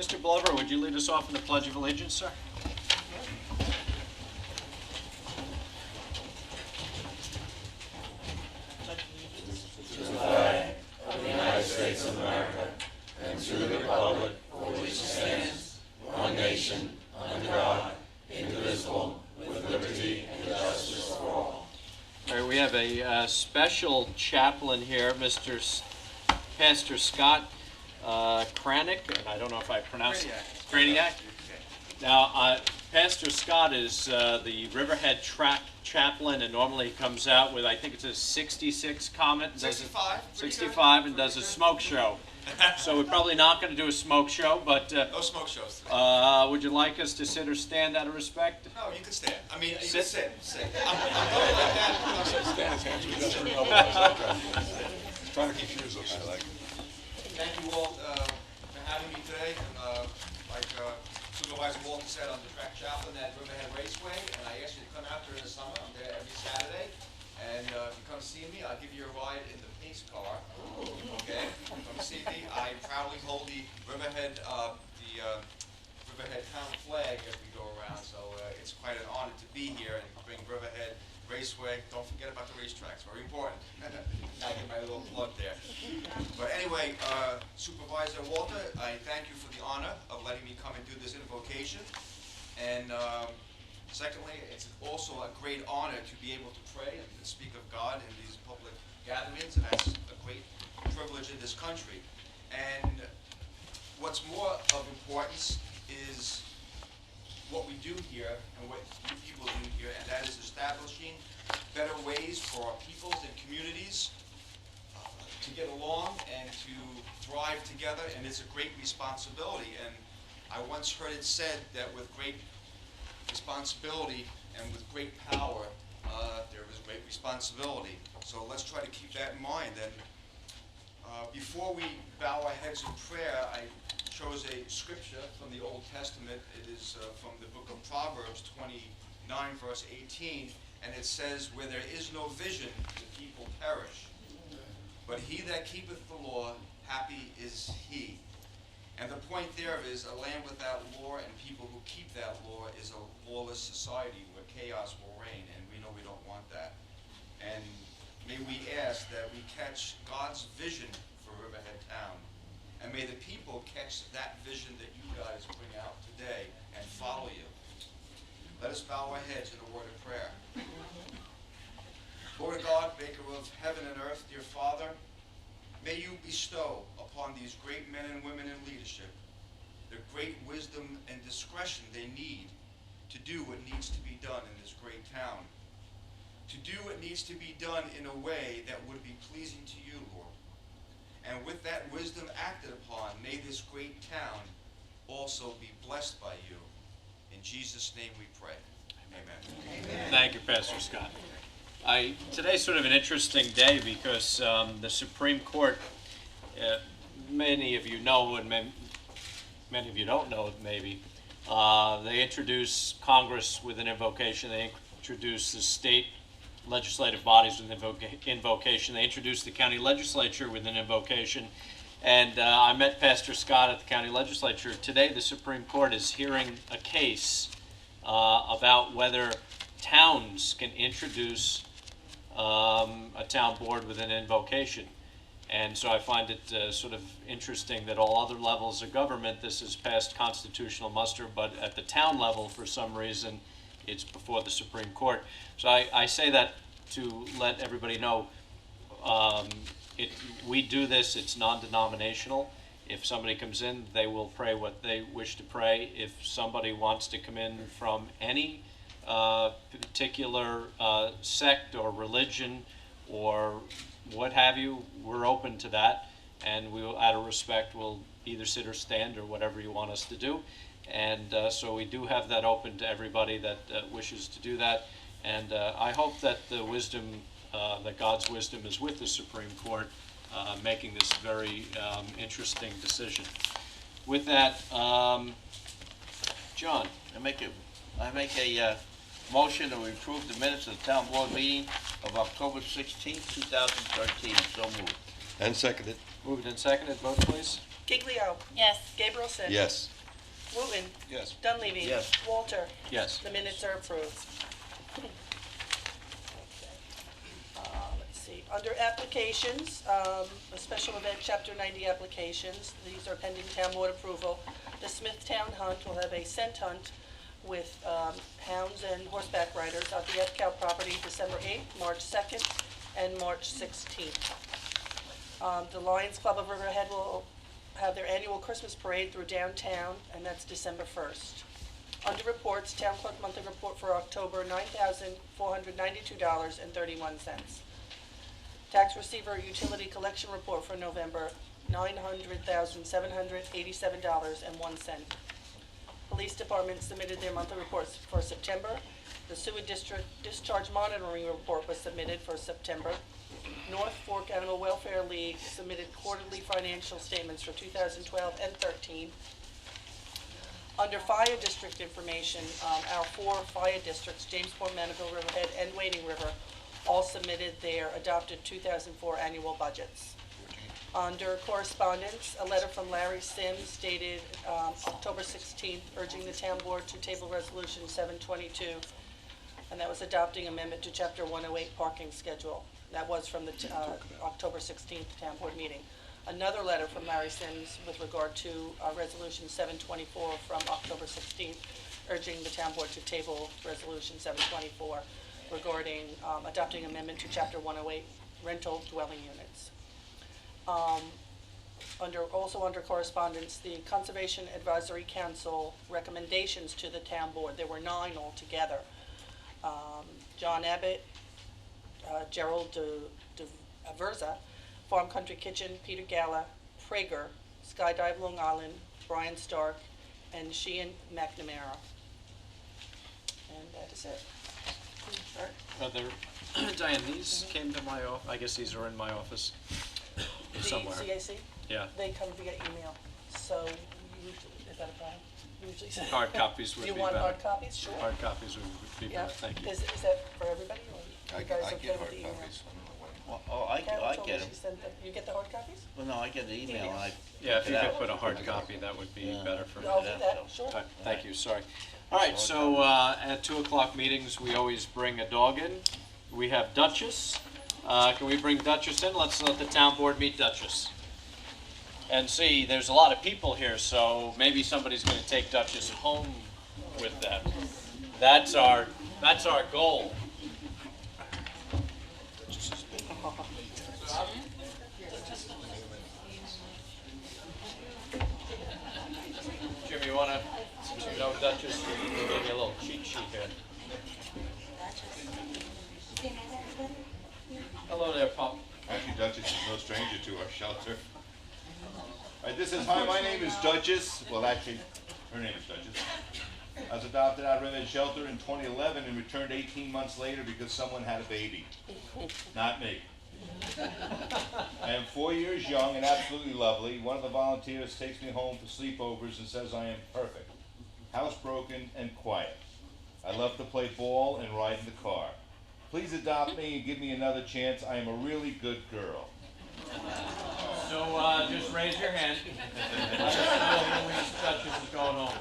Mr. Glover, would you lead us off in the Pledge of Allegiance, sir? All right, we have a special chaplain here, Pastor Scott Kranick, and I don't know if I pronounced it. Graniak. Now, Pastor Scott is the Riverhead Track chaplain, and normally he comes out with, I think it's a 66 comment. 65. 65, and does a smoke show. So we're probably not going to do a smoke show, but No smoke shows today. would you like us to sit or stand out of respect? No, you can stand. I mean, you Sit. can sit. I'm going like that. Trying to keep yours up, I like it. Thank you all for having me today. And like Supervisor Walton said, I'm the track chaplain at Riverhead Raceway, and I asked you to come out during the summer. I'm there every Saturday. And if you come see me, I'll give you a ride in the police car. Okay? Come see me. I proudly hold the Riverhead town flag as we go around. So it's quite an honor to be here and bring Riverhead Raceway. Don't forget about the racetracks. Very important. I get my little plug there. But anyway, Supervisor Walter, I thank you for the honor of letting me come and do this invocation. And secondly, it's also a great honor to be able to pray and speak of God in these public gatherings, and that's a great privilege in this country. And what's more of importance is what we do here and what you people do here, and that is establishing better ways for our peoples and communities to get along and to thrive together, and it's a great responsibility. And I once heard it said that with great responsibility and with great power, there is great responsibility. So let's try to keep that in mind. And before we bow our heads in prayer, I chose a scripture from the Old Testament. It is from the book of Proverbs 29, verse 18, and it says, "Where there is no vision, the people perish. But he that keepeth the law, happy is he." And the point there is a land without law and people who keep that law is a lawless society where chaos will reign, and we know we don't want that. And may we ask that we catch God's vision for Riverhead Town, and may the people catch that vision that you guys bring out today and follow you. Let us bow our heads in a word of prayer. Lord God, maker of heaven and earth, dear Father, may you bestow upon these great men and women in leadership the great wisdom and discretion they need to do what needs to be done in this great town. To do what needs to be done in a way that would be pleasing to you, Lord. And with that wisdom acted upon, may this great town also be blessed by you. In Jesus' name we pray. Amen. Amen. Thank you, Pastor Scott. Today's sort of an interesting day because the Supreme Court, many of you know and many of you don't know maybe, they introduce Congress with an invocation, they introduce the state legislative bodies with an invocation, they introduce the county legislature with an invocation, and I met Pastor Scott at the county legislature. Today the Supreme Court is hearing a case about whether towns can introduce a town board with an invocation. And so I find it sort of interesting that all other levels of government, this is past constitutional muster, but at the town level, for some reason, it's before the Supreme Court. So I say that to let everybody know we do this, it's non-denominational. If somebody comes in, they will pray what they wish to pray. If somebody wants to come in from any particular sect or religion or what have you, we're open to that, and we will, out of respect, will either sit or stand or whatever you want us to do. And so we do have that open to everybody that wishes to do that. And I hope that the wisdom, that God's wisdom is with the Supreme Court, making this very interesting decision. With that, John. I make a motion to approve the minutes of the town board meeting of October 16, 2013. So moved. And seconded. Moved and seconded. Vote, please. Giglio. Yes. Gabrielson. Yes. Wooten. Yes. Dunleavy. Yes. Walter. Yes. The minutes are approved. Let's see, under applications, a special event, Chapter 90 applications. These are pending town board approval. The Smithtown Hunt will have a scent hunt with hounds and horseback riders at the Epcal property December 8th, March 2nd, and March 16th. The Lions Club of Riverhead will have their annual Christmas parade through downtown, and that's December 1st. Under reports, Town Clerk monthly report for October, $9,492.31. Tax receiver utility collection report for November, $900,787.01. Police Department submitted their monthly reports for September. The Sewer District Discharge Monitoring Report was submitted for September. North Fork Animal Welfare League submitted quarterly financial statements for 2012 and 13. Under fire district information, our 4 fire districts, Jamesport, Manaville, Riverhead, and Wading River, all submitted their adopted 2004 annual budgets. Under correspondence, a letter from Larry Sims dated October 16th urging the town board to table resolution 722, and that was adopting amendment to chapter 108 parking schedule. That was from the October 16th town board meeting. Another letter from Larry Sims with regard to resolution 724 from October 16th urging the town board to table resolution 724 regarding adopting amendment to chapter 108 rental dwelling units. Also under correspondence, the Conservation Advisory Council recommendations to the town board, there were 9 altogether. John Abbott, Gerald de Aversa, Farm Country Kitchen, Peter Gala, Prager, Skydive Long Island, Brian Stark, and Sheehan McNamara. And that is it. Diane, these came to my office, I guess these are in my office somewhere. The CAC? Yeah. They come via email, so usually, is that a problem? Usually. Hard copies would be You better. want hard copies? Sure. Hard copies would be Yeah. better, thank you. Is that for everybody, or you guys okay get with hard the email? copies. Oh, I Carol told me get she them. sent them. You get the hard copies? Well, no, I get the email and I. Yeah, if you print it could out. put a hard copy, that would be Yeah. better for me. I'll do that, sure. All right, thank you, sorry. All right, so at 2 o'clock meetings, we always bring a dog in. We have Duchess. Can we bring Duchess in? Let's let the town board meet Duchess. And see, there's a lot of people here, so maybe somebody's gonna take Duchess home with them. That's our goal. Jim, you wanna, since you know Duchess, you can give me a little cheat sheet here. Hello there, Pop. Actually, Duchess is no stranger to our shelter. All right, this is, hi, my name is Duchess. Well, actually, her name is Duchess. I was adopted out of Riverhead Shelter in 2011 and returned 18 months later because someone had a baby. Not me. I am 4 years young and absolutely lovely. One of the volunteers takes me home for sleepovers and says I am perfect, housebroken, and quiet. I love to play ball and ride in the car. Please adopt me and give me another chance. I am a really good girl. So, just raise your hand. Let us know when Duchess is going home.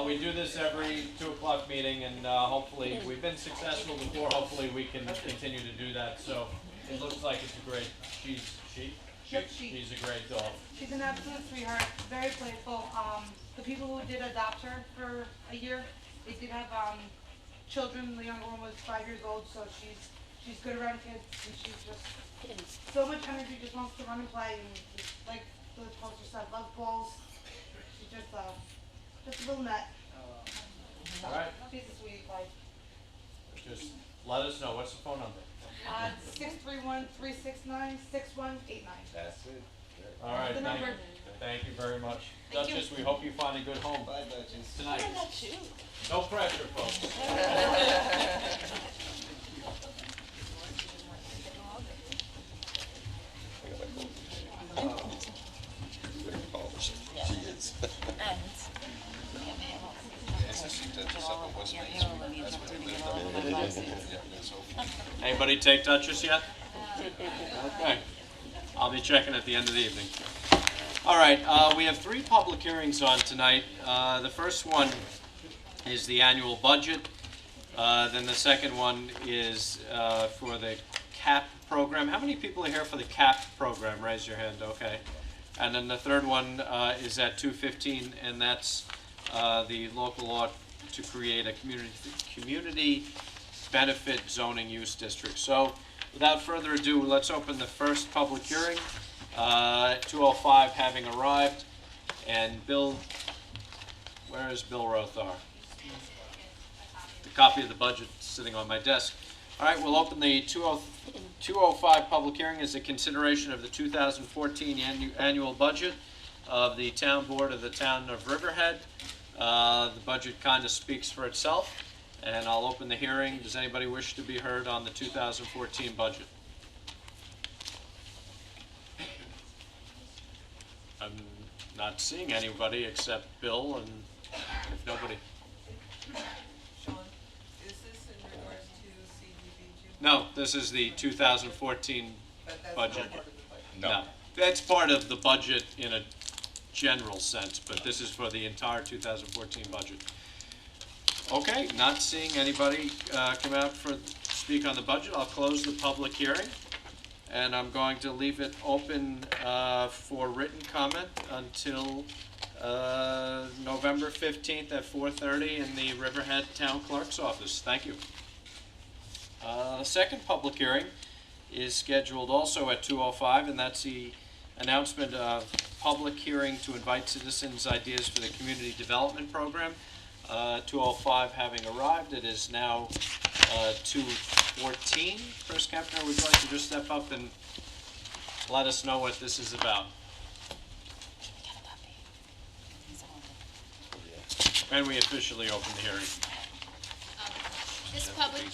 We do this every 2 o'clock meeting, and hopefully, we've been successful before. Hopefully, we can continue to do that. So, it looks like it's a great. Yep, She's a great dog. she's an absolute sweetheart, very playful. The people who did adopt her for a year, they did have children. The younger one was 5 years old, so she's good around kids, and she's just so much energy. Just wants to run and play, and just, like the poster said, loves balls. She's just a little nut. All right. She's a sweetie pie. Just let us know. What's the phone number? 631-369-6189. That's it. All right. The number. Thank you very much. Thank you. Duchess, we hope you find a good home Bye, Duchess. tonight. No pressure, folks. She is. Anybody take Duchess yet? Okay. I'll be checking at the end of the evening. All right, we have 3 public hearings on tonight. The first one is the annual budget. Then the second one is for the CAP program. How many people are here for the CAP program? Raise your hand, okay. And then the third one is at 2:15, and that's the local law to create a community benefit zoning use district. So without further ado, let's open the first public hearing. 2:05 having arrived, and Bill, where is Bill Rothar? The copy of the budget sitting on my desk. All right, we'll open the 2:05 public hearing as a consideration of the 2014 annual budget of the town board of the town of Riverhead. The budget kind of speaks for itself, and I'll open the hearing. Does anybody wish to be heard on the 2014 budget? I'm not seeing anybody except Bill, and if nobody. Sean, is this in regards to CDBG? No, this is the 2014 But that's budget. not part of the budget. No. That's part of the budget in a general sense, but this is for the entire 2014 budget. Okay, not seeing anybody come out for speak on the budget. I'll close the public hearing, and I'm going to leave it open for written comment until November 15th at 4:30 in the Riverhead Town Clerk's office. Thank you. The second public hearing is scheduled also at 2:05, and that's the announcement of public hearing to invite citizens' ideas for the community development program. 2:05 having arrived, it is now 2:14. Chris Kempner, would you like to just step up and let us know what this is about? And we officially open the hearing. This public,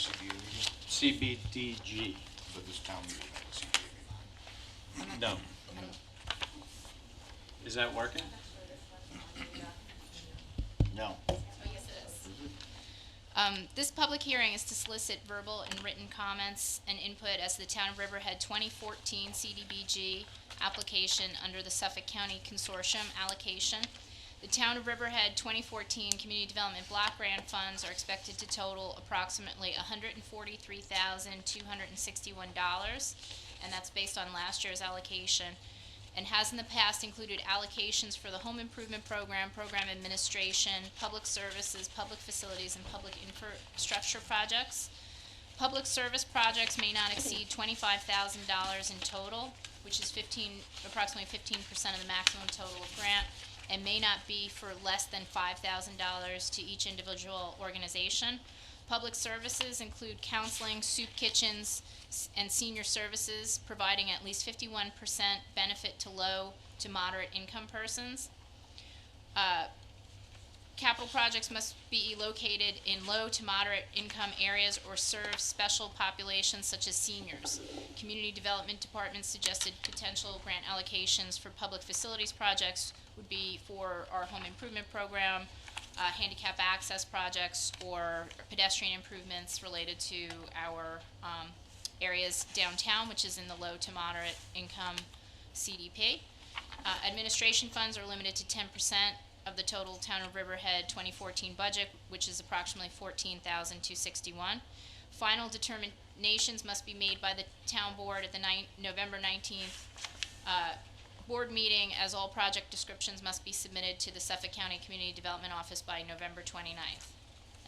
CBDG. But this town meeting, No. Is that working? No. oh yes it is. This public hearing is to solicit verbal and written comments and input as the Town of Riverhead 2014 CDBG application under the Suffolk County Consortium allocation. The Town of Riverhead 2014 Community Development Block Grant funds are expected to total approximately $143,261, and that's based on last year's allocation, and has in the past included allocations for the home improvement program, program administration, public services, public facilities, and public infrastructure projects. Public service projects may not exceed $25,000 in total, which is approximately 15% of the maximum total of grant, and may not be for less than $5,000 to each individual organization. Public services include counseling, soup kitchens, and senior services, providing at least 51% benefit to low to moderate income persons. Capital projects must be located in low to moderate income areas or serve special populations such as seniors. Community Development Department suggested potential grant allocations for public facilities projects would be for our home improvement program, handicap access projects, or pedestrian improvements related to our areas downtown, which is in the low to moderate income CDP. Administration funds are limited to 10% of the total Town of Riverhead 2014 budget, which is approximately $14,261. Final determinations must be made by the town board at the November 19th board meeting, as all project descriptions must be submitted to the Suffolk County Community Development Office by November 29th.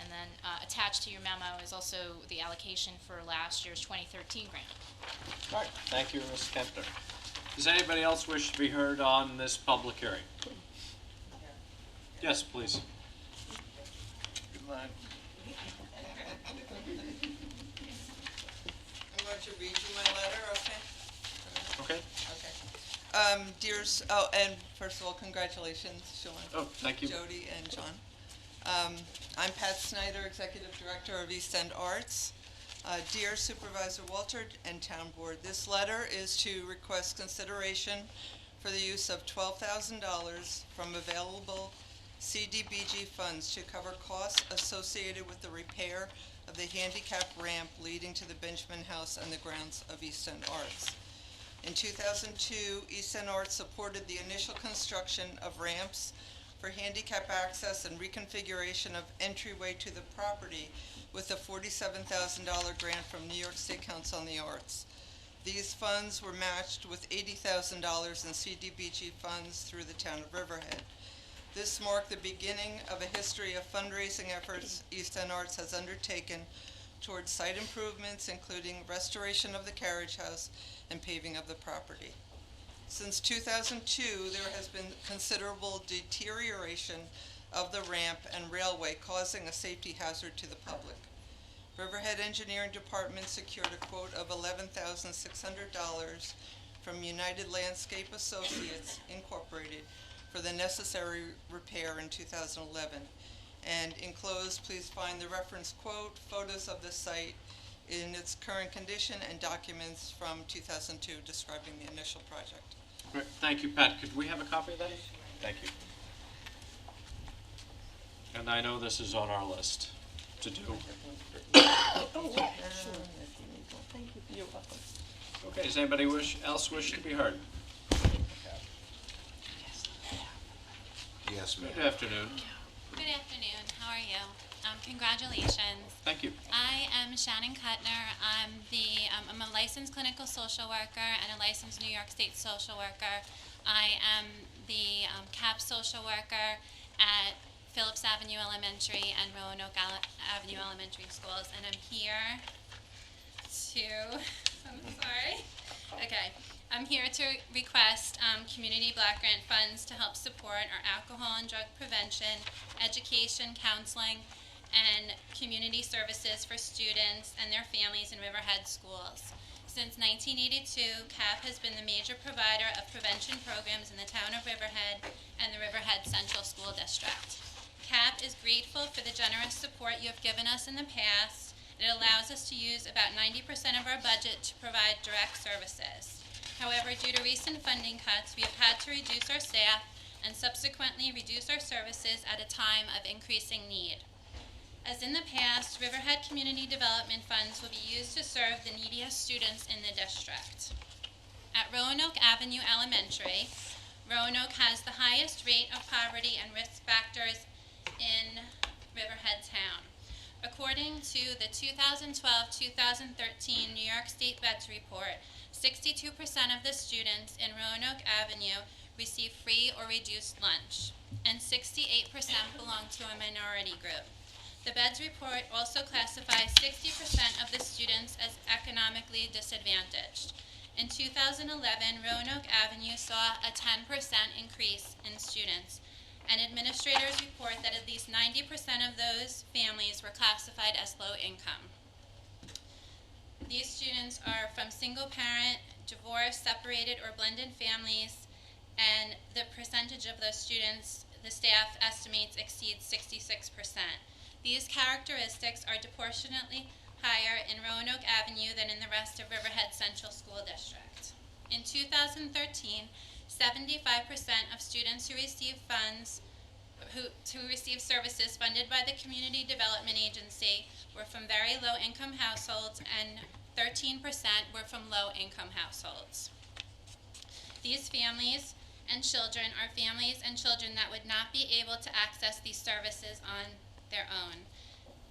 And then attached to your memo is also the allocation for last year's 2013 grant. All right, thank you, Ms. Kempner. Does anybody else wish to be heard on this public hearing? Yes, please. Good luck. I'm going to read you my letter, okay? Okay. Okay. And first of all, congratulations, Sean. Oh, thank you. Jody and John. I'm Pat Snyder, Executive Director of East End Arts. Dear Supervisor Walter and Town Board, this letter is to request consideration for the use of $12,000 from available CDBG funds to cover costs associated with the repair of the handicap ramp leading to the Benjamin House on the grounds of East End Arts. In 2002, East End Arts supported the initial construction of ramps for handicap access and reconfiguration of entryway to the property with a $47,000 grant from New York State Council on the Arts. These funds were matched with $80,000 in CDBG funds through the town of Riverhead. This marked the beginning of a history of fundraising efforts East End Arts has undertaken towards site improvements, including restoration of the carriage house and paving of the property. Since 2002, there has been considerable deterioration of the ramp and railway, causing a safety hazard to the public. Riverhead Engineering Department secured a quote of $11,600 from United Landscape Associates Incorporated for the necessary repair in 2011. And enclosed, please find the reference quote, photos of the site in its current condition, and documents from 2002 describing the initial project. Great. Thank you, Pat. Could we have a copy of that? Thank you. And I know this is on our list to do. Thank you. You're welcome. Okay, does anybody else wish to be heard? Yes, ma'am. Good afternoon. Good afternoon. How are you? Congratulations. Thank you. I am Shannon Kuttner. I'm a licensed clinical social worker and a licensed New York State social worker. I am the CAP social worker at Phillips Avenue Elementary and Roanoke Avenue Elementary Schools, and I'm here to, I'm sorry. Okay. I'm here to request community block grant funds to help support our alcohol and drug prevention, education, counseling, and community services for students and their families in Riverhead schools. Since 1982, CAP has been the major provider of prevention programs in the town of Riverhead and the Riverhead Central School District. CAP is grateful for the generous support you have given us in the past. It allows us to use about 90% of our budget to provide direct services. However, due to recent funding cuts, we have had to reduce our staff and subsequently reduce our services at a time of increasing need. As in the past, Riverhead Community Development Funds will be used to serve the neediest students in the district. At Roanoke Avenue Elementary, Roanoke has the highest rate of poverty and risk factors in Riverhead town. According to the 2012-2013 New York State Vets Report, 62% of the students in Roanoke Avenue receive free or reduced lunch, and 68% belong to a minority group. The Vets Report also classifies 60% of the students as economically disadvantaged. In 2011, Roanoke Avenue saw a 10% increase in students, and administrators report that at least 90% of those families were classified as low income. These students are from single parent, divorced, separated, or blended families, and the percentage of those students the staff estimates exceeds 66%. These characteristics are disproportionately higher in Roanoke Avenue than in the rest of Riverhead Central School District. In 2013, 75% of students who receive funds who receive services funded by the Community Development Agency were from very low-income households, and 13% were from low-income households. These families and children are families and children that would not be able to access these services on their own.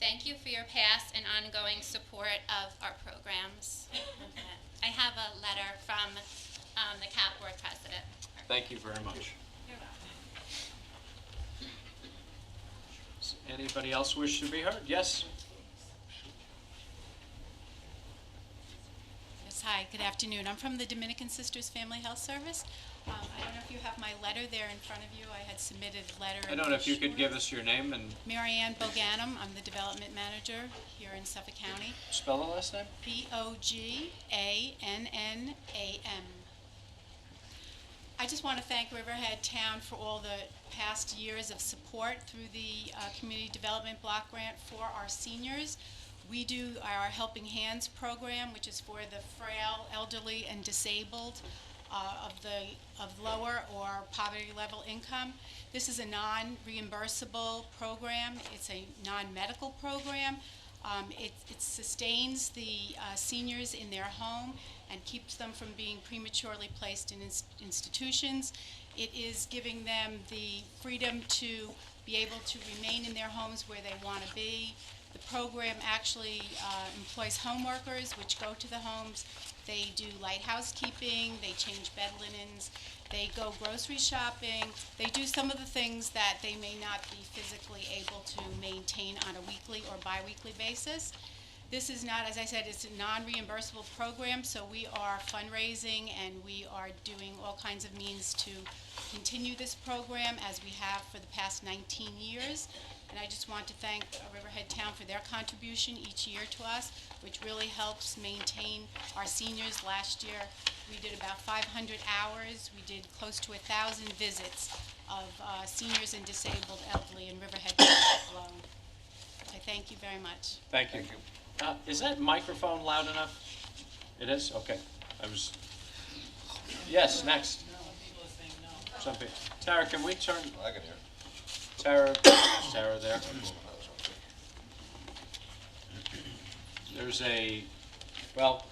Thank you for your past and ongoing support of our programs. I have a letter from the CAP Board President. Thank you very much. You're welcome. Does anybody else wish to be heard? Yes? Yes, hi, good afternoon. I'm from the Dominican Sisters Family Health Service. I don't know if you have my letter there in front of you. I had submitted a letter. I don't know if you could give us your name and Mary Ann Boganum. I'm the development manager here in Suffolk County. spell the last name. Boganam. I just want to thank Riverhead Town for all the past years of support through the Community Development Block Grant for our seniors. We do our Helping Hands program, which is for the frail, elderly, and disabled of lower or poverty level income. This is a non-reimbursable program. It's a non-medical program. It sustains the seniors in their home. and keeps them from being prematurely placed in institutions. It is giving them the freedom to be able to remain in their homes where they want to be. The program actually employs home workers, which go to the homes. They do light housekeeping, they change bed linens, they go grocery shopping. They do some of the things that they may not be physically able to maintain on a weekly or bi-weekly basis. This is not, as I said, it's a non-reimbursable program, so we are fundraising and we are doing all kinds of means to continue this program as we have for the past 19 years. And I just want to thank Riverhead Town for their contribution each year to us, which really helps maintain our seniors. Last year, we did about 500 hours. We did close to 1,000 visits of seniors and disabled elderly in Riverhead Town alone. I thank you very much. Thank you. Is that microphone loud enough? It is? Okay. Yes, next. Some people. Tara, can we turn? I can hear. Tara there.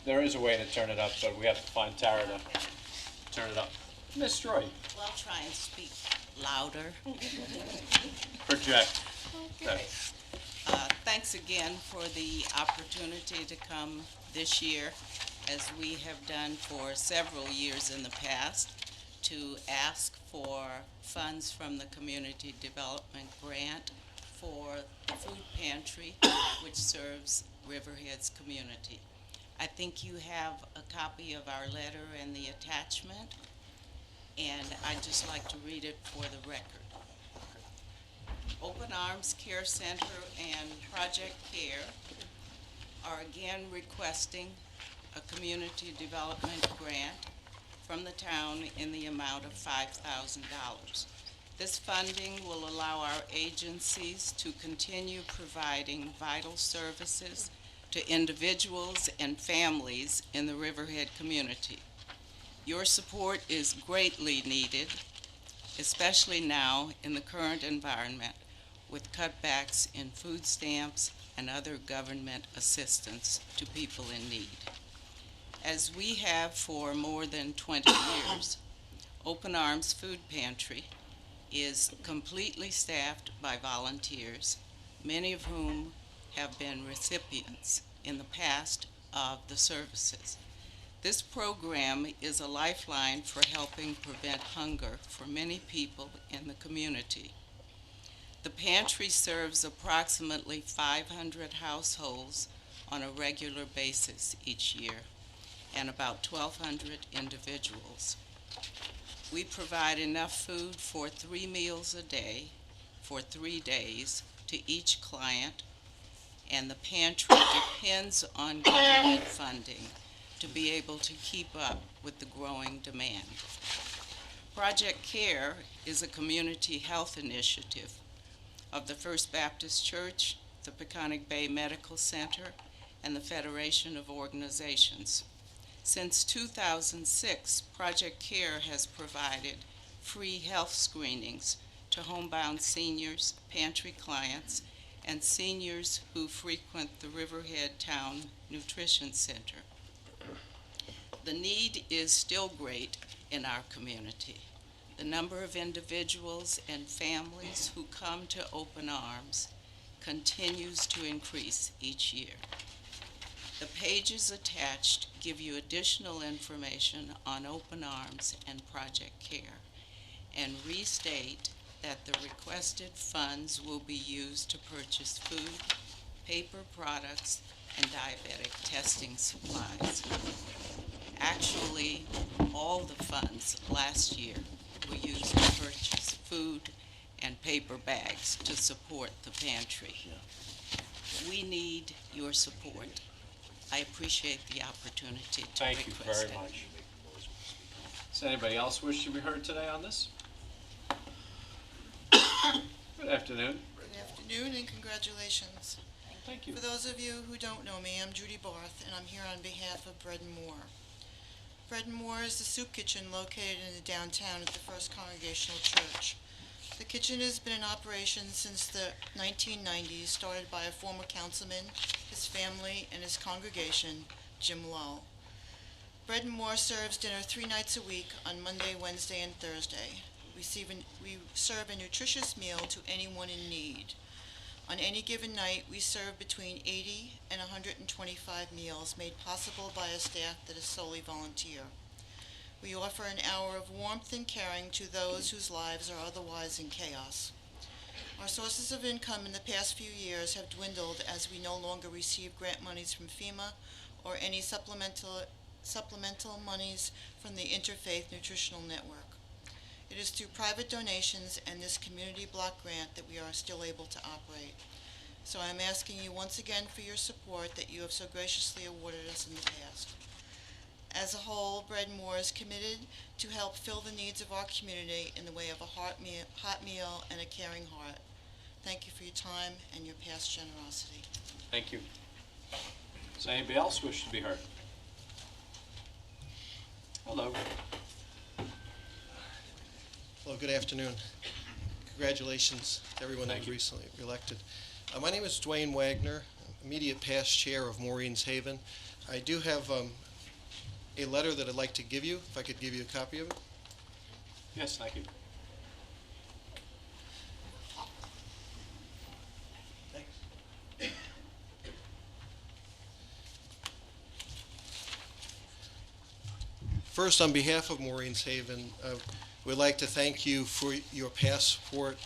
There is a way to turn it up, but we have to find Tara to turn it up. Miss Roy, Well, I'll try and speak louder. project. Okay. Thanks again for the opportunity to come this year, as we have done for several years in the past, to ask for funds from the Community Development Grant for the food pantry, which serves Riverhead's community. I think you have a copy of our letter and the attachment, and I'd just like to read it for the record. Open Arms Care Center and Project Care are again requesting a community development grant from the town in the amount of $5,000. This funding will allow our agencies to continue providing vital services to individuals and families in the Riverhead community. Your support is greatly needed, especially now in the current environment with cutbacks in food stamps and other government assistance to people in need. As we have for more than 20 years, Open Arms Food Pantry is completely staffed by volunteers, many of whom have been recipients in the past of the services. This program is a lifeline for helping prevent hunger for many people in the community. The pantry serves approximately 500 households on a regular basis each year, and about 1,200 individuals. We provide enough food for 3 meals a day for 3 days to each client, and the pantry depends on government funding to be able to keep up with the growing demand. Project Care is a community health initiative of the First Baptist Church, the Peconic Bay Medical Center, and the Federation of Organizations. Since 2006, Project Care has provided free health screenings to homebound seniors, pantry clients, and seniors who frequent the Riverhead Town Nutrition Center. The need is still great in our community. The number of individuals and families who come to Open Arms continues to increase each year. The pages attached give you additional information on Open Arms and Project Care, and restate that the requested funds will be used to purchase food, paper products, and diabetic testing supplies. Actually, all the funds last year were used to purchase food and paper bags to support the pantry. We need your support. I appreciate the opportunity to Thank you request very it. much. Does anybody else wish to be heard today on this? Good afternoon. Good afternoon and congratulations. Thank you. For those of you who don't know me, I'm Judy Barth, and I'm here on behalf of Bread and More. Bread and More is the soup kitchen located in the downtown at the First Congregational Church. The kitchen has been in operation since the 1990s, started by a former councilman, his family, and his congregation, Jim Lowe. Bread and More serves dinner 3 nights a week on Monday, Wednesday, and Thursday. We serve a nutritious meal to anyone in need. On any given night, we serve between 80 and 125 meals made possible by a staff that is solely volunteer. We offer an hour of warmth and caring to those whose lives are otherwise in chaos. Our sources of income in the past few years have dwindled as we no longer receive grant monies from FEMA or any supplemental monies from the Interfaith Nutritional Network. It is through private donations and this community block grant that we are still able to operate. So I am asking you once again for your support that you have so graciously awarded us in the past. As a whole, Bread and More is committed to help fill the needs of our community in the way of a hot meal and a caring heart. Thank you for your time and your past generosity. Thank you. Does anybody else wish to be heard? Hello. Hello, good afternoon. Congratulations to everyone that was recently elected. My name is Dwayne Wagner, immediate past chair of Maureen's Haven. I do have a letter that I'd like to give you, if I could give you a copy of it. Yes, thank you. Thanks. First, on behalf of Maureen's Haven, we'd like to thank you for your past support.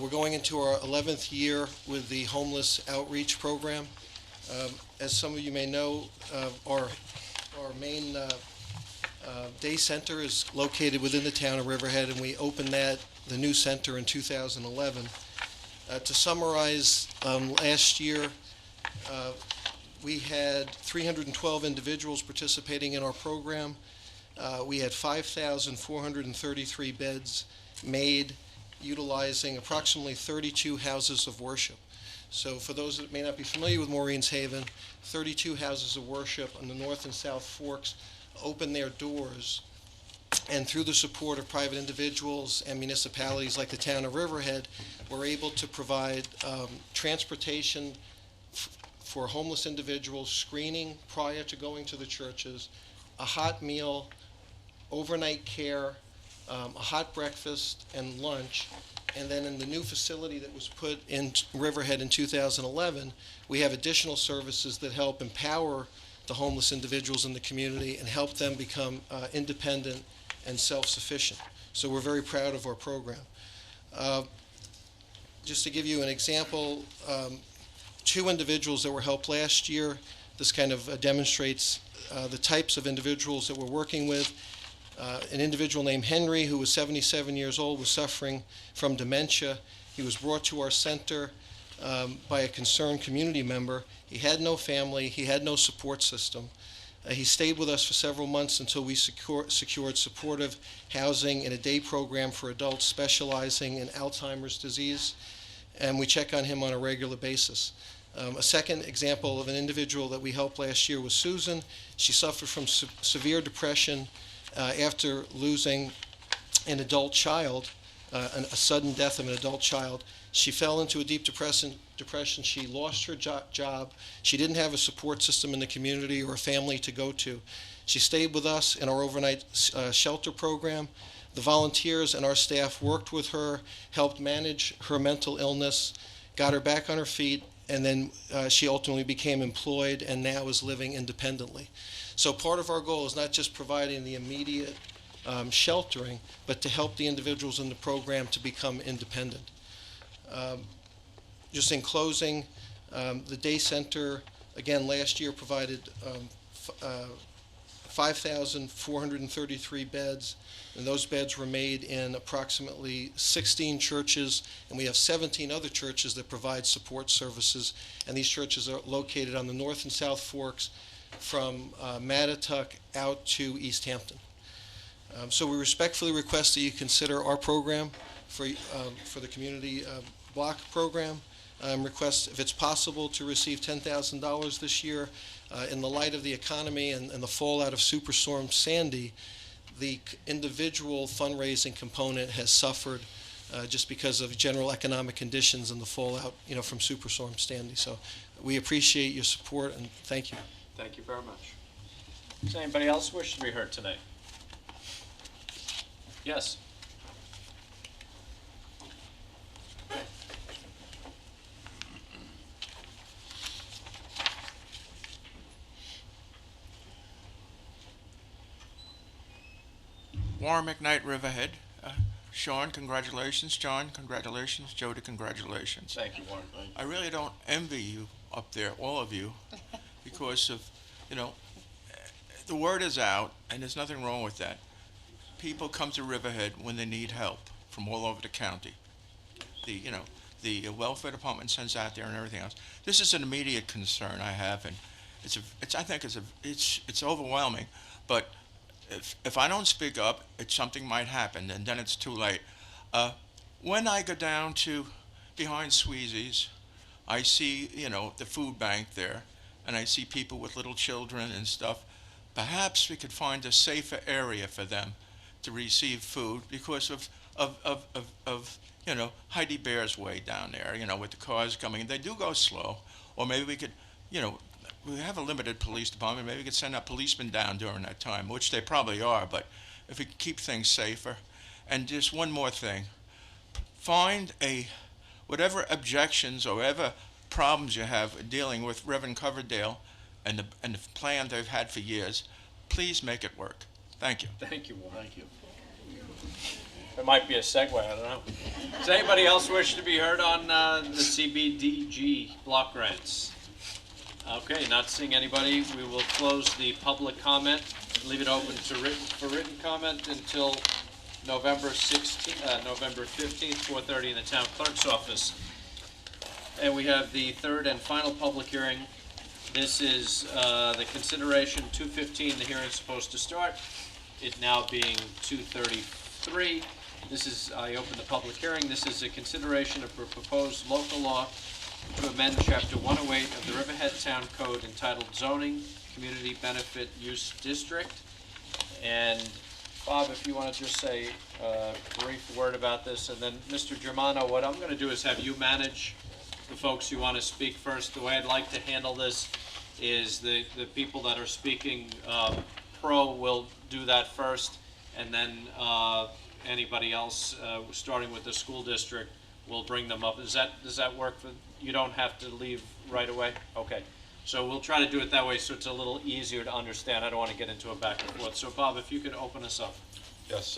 We're going into our 11th year with the Homeless Outreach Program. As some of you may know, our main day center is located within the town of Riverhead, and we opened the new center in 2011. To summarize, last year we had 312 individuals participating in our program. We had 5,433 beds made, utilizing approximately 32 houses of worship. So for those that may not be familiar with Maureen's Haven, 32 houses of worship on the North and South Forks opened their doors, and through the support of private individuals and municipalities like the town of Riverhead, we're able to provide transportation for homeless individuals, screening prior to going to the churches, a hot meal, overnight care, a hot breakfast and lunch. And then in the new facility that was put in Riverhead in 2011, we have additional services that help empower the homeless individuals in the community and help them become independent and self-sufficient. So we're very proud of our program. Just to give you an example, 2 individuals that were helped last year, this kind of demonstrates the types of individuals that we're working with. An individual named Henry, who was 77 years old, was suffering from dementia. He was brought to our center by a concerned community member. He had no family. He had no support system. He stayed with us for several months until we secured supportive housing in a day program for adults specializing in Alzheimer's disease, and we check on him on a regular basis. A second example of an individual that we helped last year was Susan. She suffered from severe depression after losing an adult child, a sudden death of an adult child. She fell into a deep depression. She lost her job. She didn't have a support system in the community or a family to go to. She stayed with us in our overnight shelter program. The volunteers and our staff worked with her, helped manage her mental illness, got her back on her feet, and then she ultimately became employed and now is living independently. So part of our goal is not just providing the immediate sheltering, but to help the individuals in the program to become independent. Just in closing, the day center, again, last year provided 5,433 beds, and those beds were made in approximately 16 churches, and we have 17 other churches that provide support services, and these churches are located on the North and South Forks from Mattituck out to East Hampton. So we respectfully request that you consider our program for the community block program. Request, if it's possible, to receive $10,000 this year. In the light of the economy and the fallout of Superstorm Sandy, the individual fundraising component has suffered just because of general economic conditions and the fallout, from Superstorm Sandy. So we appreciate your support and thank you. Thank you very much. Does anybody else wish to be heard tonight? Yes. Warren McKnight, Riverhead. Sean, congratulations. John, congratulations. Jody, congratulations. Thank you, Warren. I really don't envy you up there, all of you, because of, you know, the word is out, and there's nothing wrong with that. People come to Riverhead when they need help from all over the county. The welfare department sends out there and everything else. This is an immediate concern I have, and I think it's overwhelming. But if I don't speak up, something might happen, and then it's too late. When I go down to behind Sweezy's, I see, the food bank there, and I see people with little children and stuff. Perhaps we could find a safer area for them to receive food because of Heidi Bear's Way down there, with the cars coming. They do go slow. Or maybe we could, we have a limited police department. Maybe we could send out policemen down during that time, which they probably are, but if we could keep things safer. And just one more thing. Find whatever objections or whatever problems you have dealing with Reverend Coverdale and the plan they've had for years, please make it work. Thank you. Thank you, Warren. Thank you. There might be a segue, I don't know. Does anybody else wish to be heard on the CBDG block grants? Okay, not seeing anybody, we will close the public comment, leave it open for written comment until November 15th, 4:30 in the town clerk's office. And we have the third and final public hearing. This is the consideration 2:15, the hearing's supposed to start. It now being 2:33. I open the public hearing. This is a consideration of a proposed local law to amend Chapter 108 of the Riverhead Town Code entitled Zoning Community Benefit Use District. And Bob, if you want to just say a brief word about this, and then Mr. Germano, what I'm going to do is have you manage the folks who want to speak first. The way I'd like to handle this is the people that are speaking pro will do that first, and then anybody else, starting with the school district, will bring them up. Does that work for? You don't have to leave right away? Okay. So we'll try to do it that way so it's a little easier to understand. I don't want to get into a back and forth. So Bob, if you could open us up. Yes.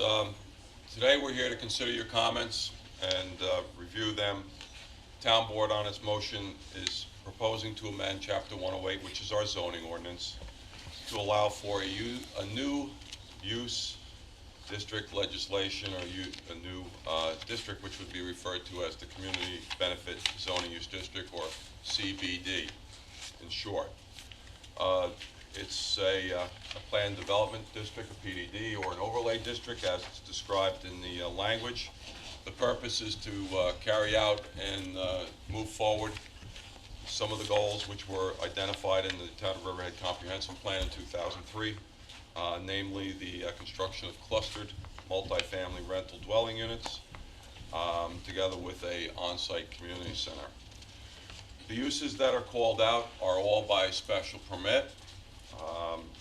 Today we're here to consider your comments and review them. Town Board on its motion is proposing to amend Chapter 108, which is our zoning ordinance, to allow for a new use district legislation, or a new district which would be referred to as the Community Benefit Zoning Use District, or CBD in short. It's a planned development district, a PDD, or an overlay district as it's described in the language. The purpose is to carry out and move forward some of the goals which were identified in the Town of Riverhead Comprehensive Plan in 2003, namely the construction of clustered multifamily rental dwelling units, together with a on-site community center. The uses that are called out are all by special permit,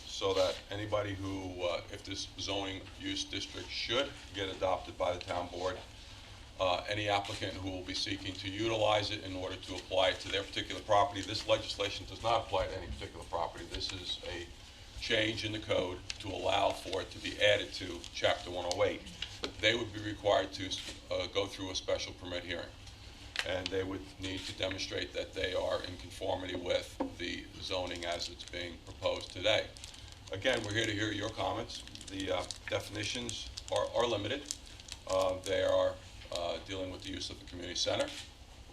so that anybody who, if this zoning use district should get adopted by the town board, any applicant who will be seeking to utilize it in order to apply it to their particular property. This legislation does not apply to any particular property. This is a change in the code to allow for it to be added to Chapter 108. They would be required to go through a special permit hearing, and they would need to demonstrate that they are in conformity with the zoning as it's being proposed today. Again, we're here to hear your comments. The definitions are limited. They are dealing with the use of the community center,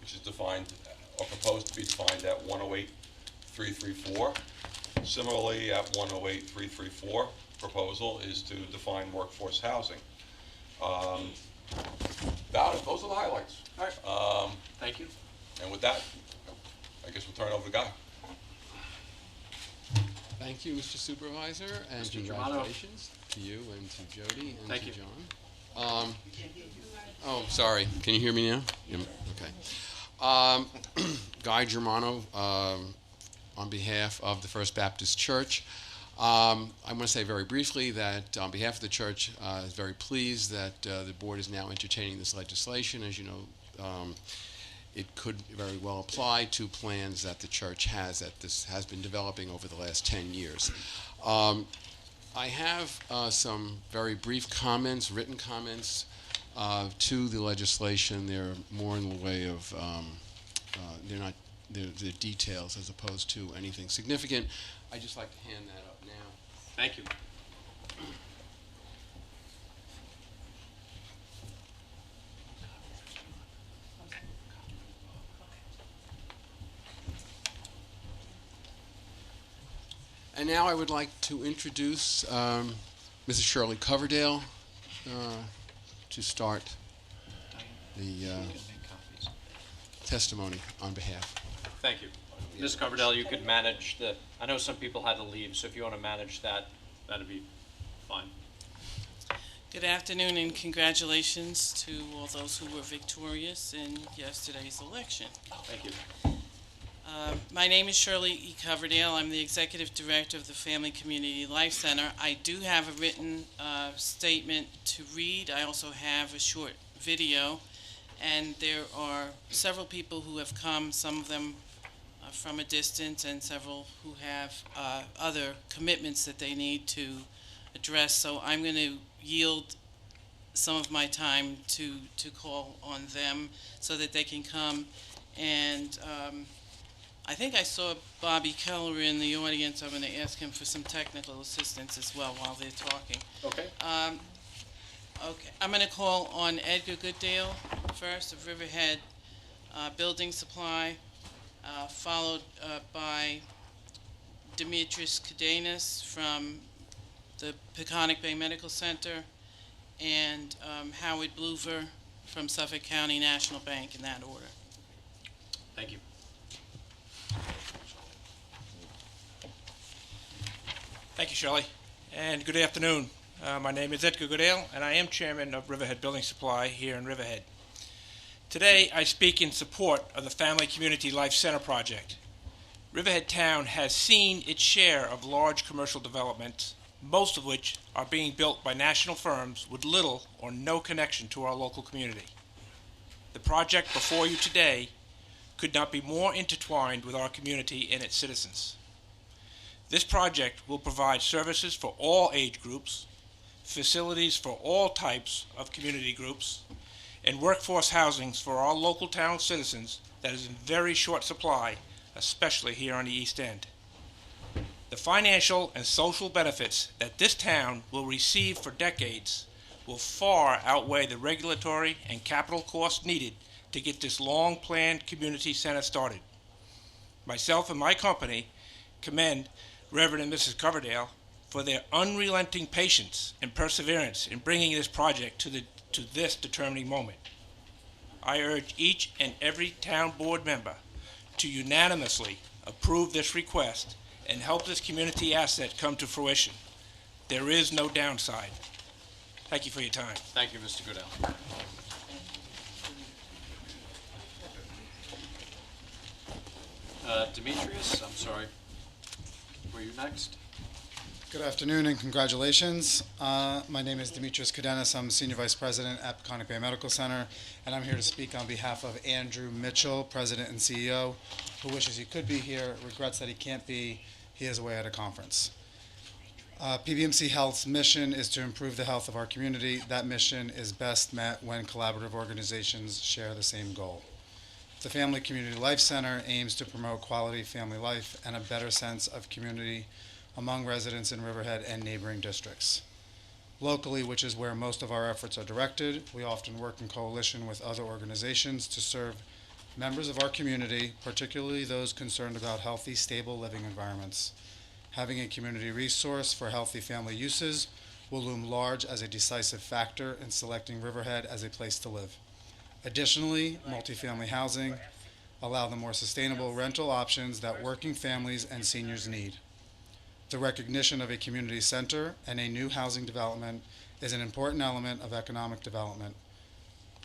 which is defined or proposed to be defined at 108.334. Similarly, at 108.334, proposal is to define workforce housing. Those are the highlights. All right. Thank you. And with that, I guess we'll turn it over to Guy. Thank you, Mr. Supervisor, and Mr. congratulations to you and to Jody and Thank to you. John. Oh, sorry. Can you hear me now? Yeah, okay. Guy Germano, on behalf of the First Baptist Church. I want to say very briefly that on behalf of the church, is very pleased that the board is now entertaining this legislation. As you know, it could very well apply to plans that the church has, that this has been developing over the last 10 years. I have some very brief comments, written comments to the legislation. They're more in the way of, they're details as opposed to anything significant. I'd just like to hand that up now. Thank you. And now I would like to introduce Mrs. Shirley Coverdale to start the testimony on behalf. Thank you. Ms. Coverdale, you could manage the, I know some people had to leave, so if you want to manage that, that'd be fine. Good afternoon and congratulations to all those who were victorious in yesterday's election. Thank you. My name is Shirley E. Coverdale. I'm the Executive Director of the Family Community Life Center. I do have a written statement to read. I also have a short video, and there are several people who have come, some of them from a distance, and several who have other commitments that they need to address. So I'm going to yield some of my time to call on them so that they can come. And I think I saw Bobby Keller in the audience. I'm going to ask him for some technical assistance as well while they're talking. Okay. Okay. I'm going to call on Edgar Goodale first of Riverhead Building Supply, followed by Demetrius Kadenas from the Peconic Bay Medical Center, and Howard Bluver from Suffolk County National Bank, in that order. Thank you. Thank you, Shirley, and good afternoon. My name is Edgar Goodale, and I am chairman of Riverhead Building Supply here in Riverhead. Today, I speak in support of the Family Community Life Center project. Riverhead Town has seen its share of large commercial developments, most of which are being built by national firms with little or no connection to our local community. The project before you today could not be more intertwined with our community and its citizens. This project will provide services for all age groups, facilities for all types of community groups, and workforce housings for our local town citizens that is in very short supply, especially here on the East End. The financial and social benefits that this town will receive for decades will far outweigh the regulatory and capital costs needed to get this long-planned community center started. Myself and my company commend Reverend and Mrs. Coverdale for their unrelenting patience and perseverance in bringing this project to this determining moment. I urge each and every town board member to unanimously approve this request and help this community asset come to fruition. There is no downside. Thank you for your time. Thank you, Mr. Goodell. Demetrius, I'm sorry. Were you next? Good afternoon and congratulations. My name is Demetrius Kadenas. I'm Senior Vice President at Peconic Bay Medical Center, and I'm here to speak on behalf of Andrew Mitchell, President and CEO, who wishes he could be here, regrets that he can't be. He is away at a conference. PBMC Health's mission is to improve the health of our community. That mission is best met when collaborative organizations share the same goal. The Family Community Life Center aims to promote quality family life and a better sense of community among residents in Riverhead and neighboring districts. Locally, which is where most of our efforts are directed, we often work in coalition with other organizations to serve members of our community, particularly those concerned about healthy, stable living environments. Having a community resource for healthy family uses will loom large as a decisive factor in selecting Riverhead as a place to live. Additionally, multifamily housing allow the more sustainable rental options that working families and seniors need. The recognition of a community center and a new housing development is an important element of economic development.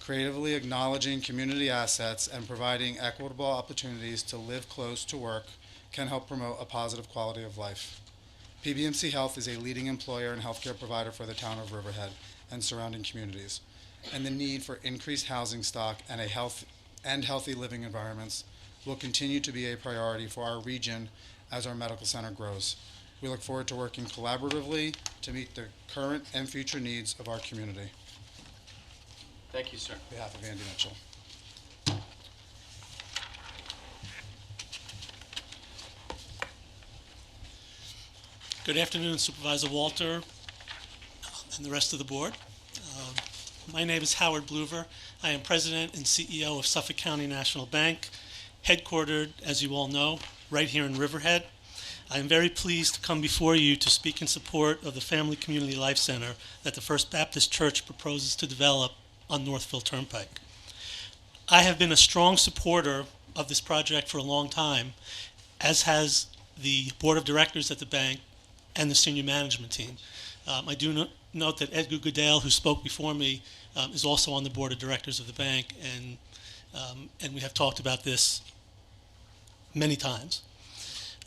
Creatively acknowledging community assets and providing equitable opportunities to live close to work can help promote a positive quality of life. PBMC Health is a leading employer and healthcare provider for the town of Riverhead and surrounding communities, and the need for increased housing stock and healthy living environments will continue to be a priority for our region as our medical center grows. We look forward to working collaboratively to meet the current and future needs of our community. Thank you, sir. On behalf of Andy Mitchell. Good afternoon, Supervisor Walter and the rest of the board. My name is Howard Bluver. I am President and CEO of Suffolk County National Bank, headquartered, as you all know, right here in Riverhead. I am very pleased to come before you to speak in support of the Family Community Life Center that the First Baptist Church proposes to develop on Northville Turnpike. I have been a strong supporter of this project for a long time, as has the Board of Directors at the bank and the senior management team. I do note that Edgar Goodale, who spoke before me, is also on the Board of Directors of the bank, and we have talked about this many times.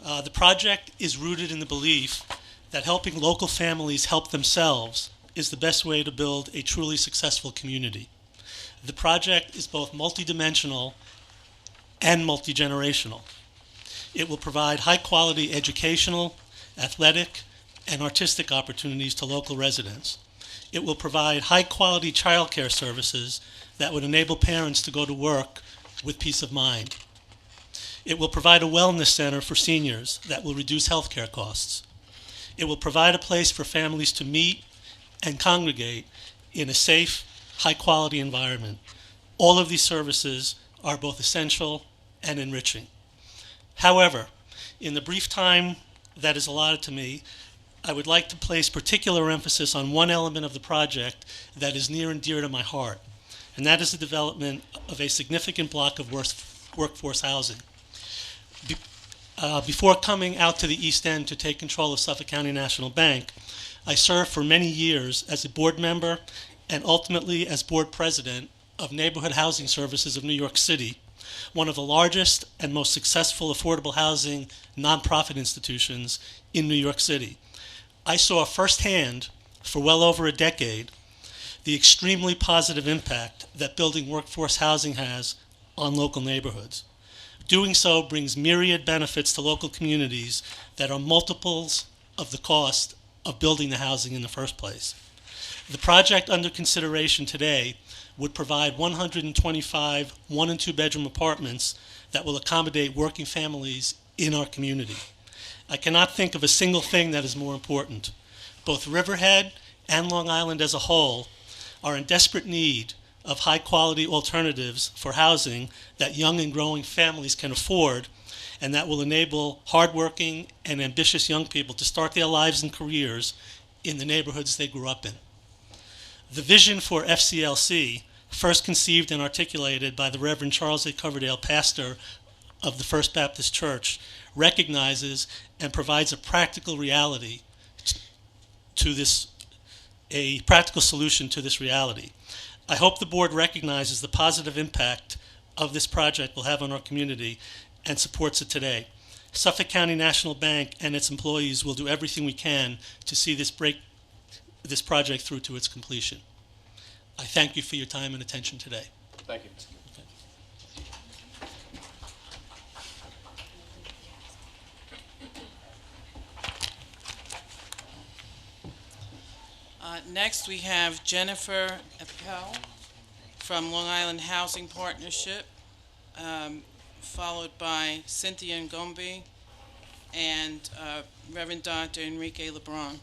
The project is rooted in the belief that helping local families help themselves is the best way to build a truly successful community. The project is both multidimensional and multi-generational. It will provide high-quality educational, athletic, and artistic opportunities to local residents. It will provide high-quality childcare services that would enable parents to go to work with peace of mind. It will provide a wellness center for seniors that will reduce healthcare costs. It will provide a place for families to meet and congregate in a safe, high-quality environment. All of these services are both essential and enriching. However, in the brief time that is allotted to me, I would like to place particular emphasis on one element of the project that is near and dear to my heart, and that is the development of a significant block of workforce housing. Before coming out to the East End to take control of Suffolk County National Bank, I served for many years as a board member and ultimately as board president of Neighborhood Housing Services of New York City, one of the largest and most successful affordable housing nonprofit institutions in New York City. I saw firsthand, for well over a decade, the extremely positive impact that building workforce housing has on local neighborhoods. Doing so brings myriad benefits to local communities that are multiples of the cost of building the housing in the first place. The project under consideration today would provide 125 one- and two-bedroom apartments that will accommodate working families in our community. I cannot think of a single thing that is more important. Both Riverhead and Long Island as a whole are in desperate need of high-quality alternatives for housing that young and growing families can afford, and that will enable hardworking and ambitious young people to start their lives and careers in the neighborhoods they grew up in. The vision for FCLC, first conceived and articulated by the Reverend Charles A. Coverdale, pastor of the First Baptist Church, recognizes and provides a practical reality to this, a practical solution to this reality. I hope the board recognizes the positive impact of this project will have on our community and supports it today. Suffolk County National Bank and its employees will do everything we can to see this project through to its completion. I thank you for your time and attention today. Thank you. Next, we have Jennifer Appel from Long Island Housing Partnership, followed by Cynthia Ngombe and Reverend Dr. Enrique Lebron.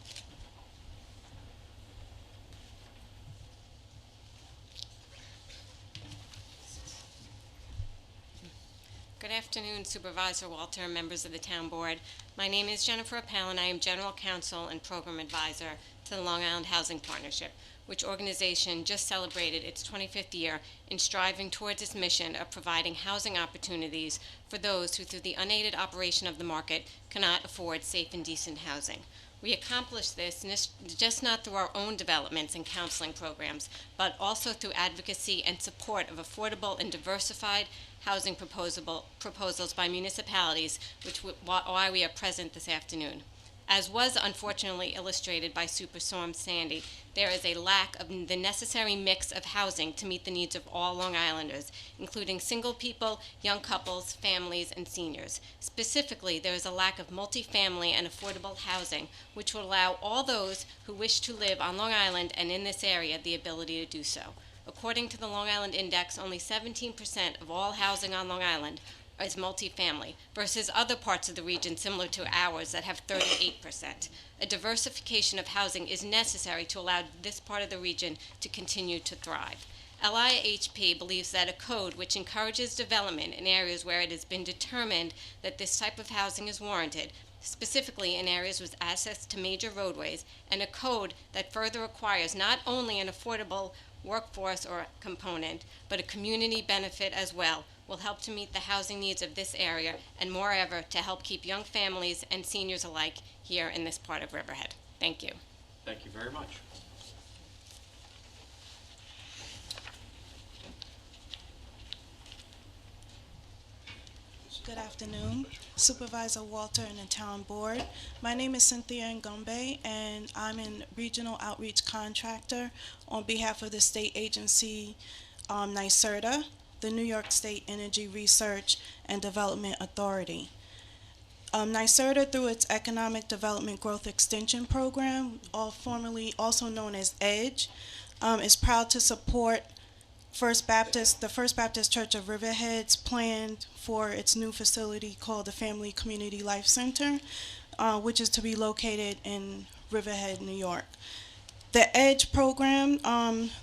Good afternoon, Supervisor Walter and members of the Town Board. My name is Jennifer Appel, and I am General Counsel and Program Advisor to the Long Island Housing Partnership, which organization just celebrated its 25th year in striving towards its mission of providing housing opportunities for those who, through the unaided operation of the market, cannot afford safe and decent housing. We accomplish this just not through our own developments and counseling programs, but also through advocacy and support of affordable and diversified housing proposals by municipalities, which why we are present this afternoon. As was unfortunately illustrated by Superstorm Sandy, there is a lack of the necessary mix of housing to meet the needs of all Long Islanders, including single people, young couples, families, and seniors. Specifically, there is a lack of multifamily and affordable housing, which will allow all those who wish to live on Long Island and in this area the ability to do so. According to the Long Island Index, only 17% of all housing on Long Island is multifamily, versus other parts of the region similar to ours that have 38%. A diversification of housing is necessary to allow this part of the region to continue to thrive. LIHP believes that a code which encourages development in areas where it has been determined that this type of housing is warranted, specifically in areas with access to major roadways, and a code that further requires not only an affordable workforce or component, but a community benefit as well, will help to meet the housing needs of this area, and moreover, to help keep young families and seniors alike here in this part of Riverhead. Thank you. Thank you very much. Good afternoon, Supervisor Walter and the Town Board. My name is Cynthia Ngombe, and I'm a Regional Outreach Contractor on behalf of the state agency NYSERDA, the New York State Energy Research and Development Authority. NYSERDA, through its Economic Development Growth Extension Program, formerly also known as EDGE, is proud to support the First Baptist Church of Riverhead's plan for its new facility called the Family Community Life Center, which is to be located in Riverhead, New York. The EDGE program,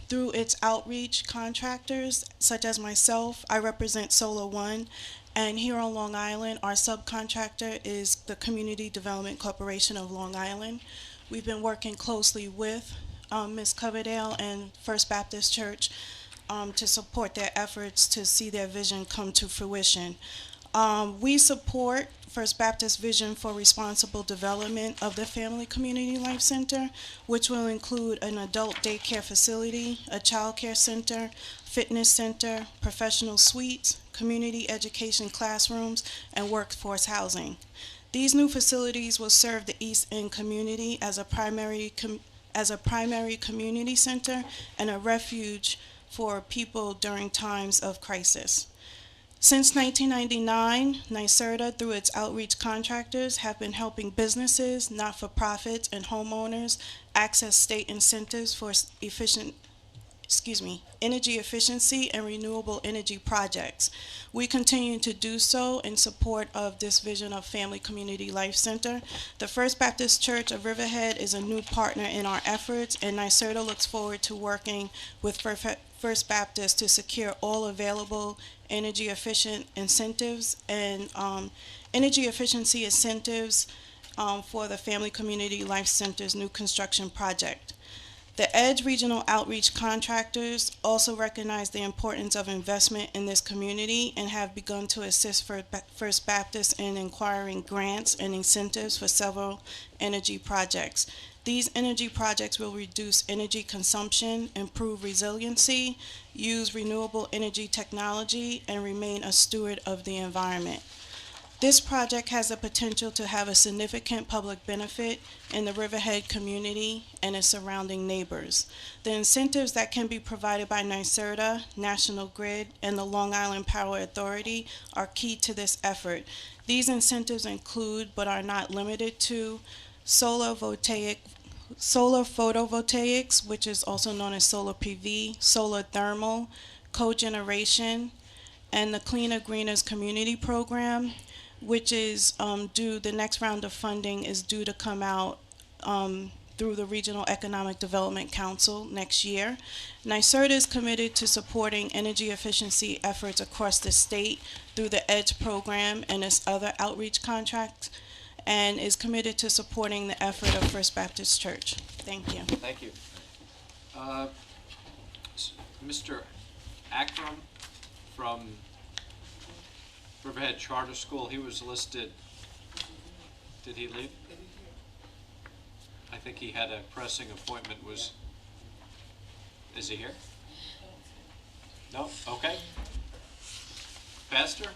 through its outreach contractors, such as myself, I represent Solar One, and here on Long Island, our subcontractor is the Community Development Corporation of Long Island. We've been working closely with Ms. Coverdale and First Baptist Church to support their efforts to see their vision come to fruition. We support First Baptist vision for responsible development of the Family Community Life Center, which will include an adult daycare facility, a child care center, fitness center, professional suites, community education classrooms, and workforce housing. These new facilities will serve the East End community as a primary community center and a refuge for people during times of crisis. Since 1999, NYSERDA, through its outreach contractors, have been helping businesses, not-for-profits, and homeowners access state incentives for energy efficiency and renewable energy projects. We continue to do so in support of this vision of Family Community Life Center. The First Baptist Church of Riverhead is a new partner in our efforts, and NYSERDA looks forward to working with First Baptist to secure all available energy efficient incentives and energy efficiency incentives for the Family Community Life Center's new construction project. The EDGE Regional Outreach Contractors also recognize the importance of investment in this community and have begun to assist First Baptist in acquiring grants and incentives for several energy projects. These energy projects will reduce energy consumption, improve resiliency, use renewable energy technology, and remain a steward of the environment. This project has the potential to have a significant public benefit in the Riverhead community and its surrounding neighbors. The incentives that can be provided by NYSERDA, National Grid, and the Long Island Power Authority are key to this effort. These incentives include, but are not limited to, solar photovoltaics, which is also known as solar PV, solar thermal, cogeneration, and the Cleaner Greeners Community Program, which is the next round of funding is due to come out through the Regional Economic Development Council next year. NYSERDA is committed to supporting energy efficiency efforts across the state through the EDGE program and its other outreach contracts, and is committed to supporting the effort of First Baptist Church. Thank you. Thank you. Mr. Akram from Riverhead Charter School, he was listed. Did he leave? I think he had a pressing appointment. Is he here? No? Okay. Pastor?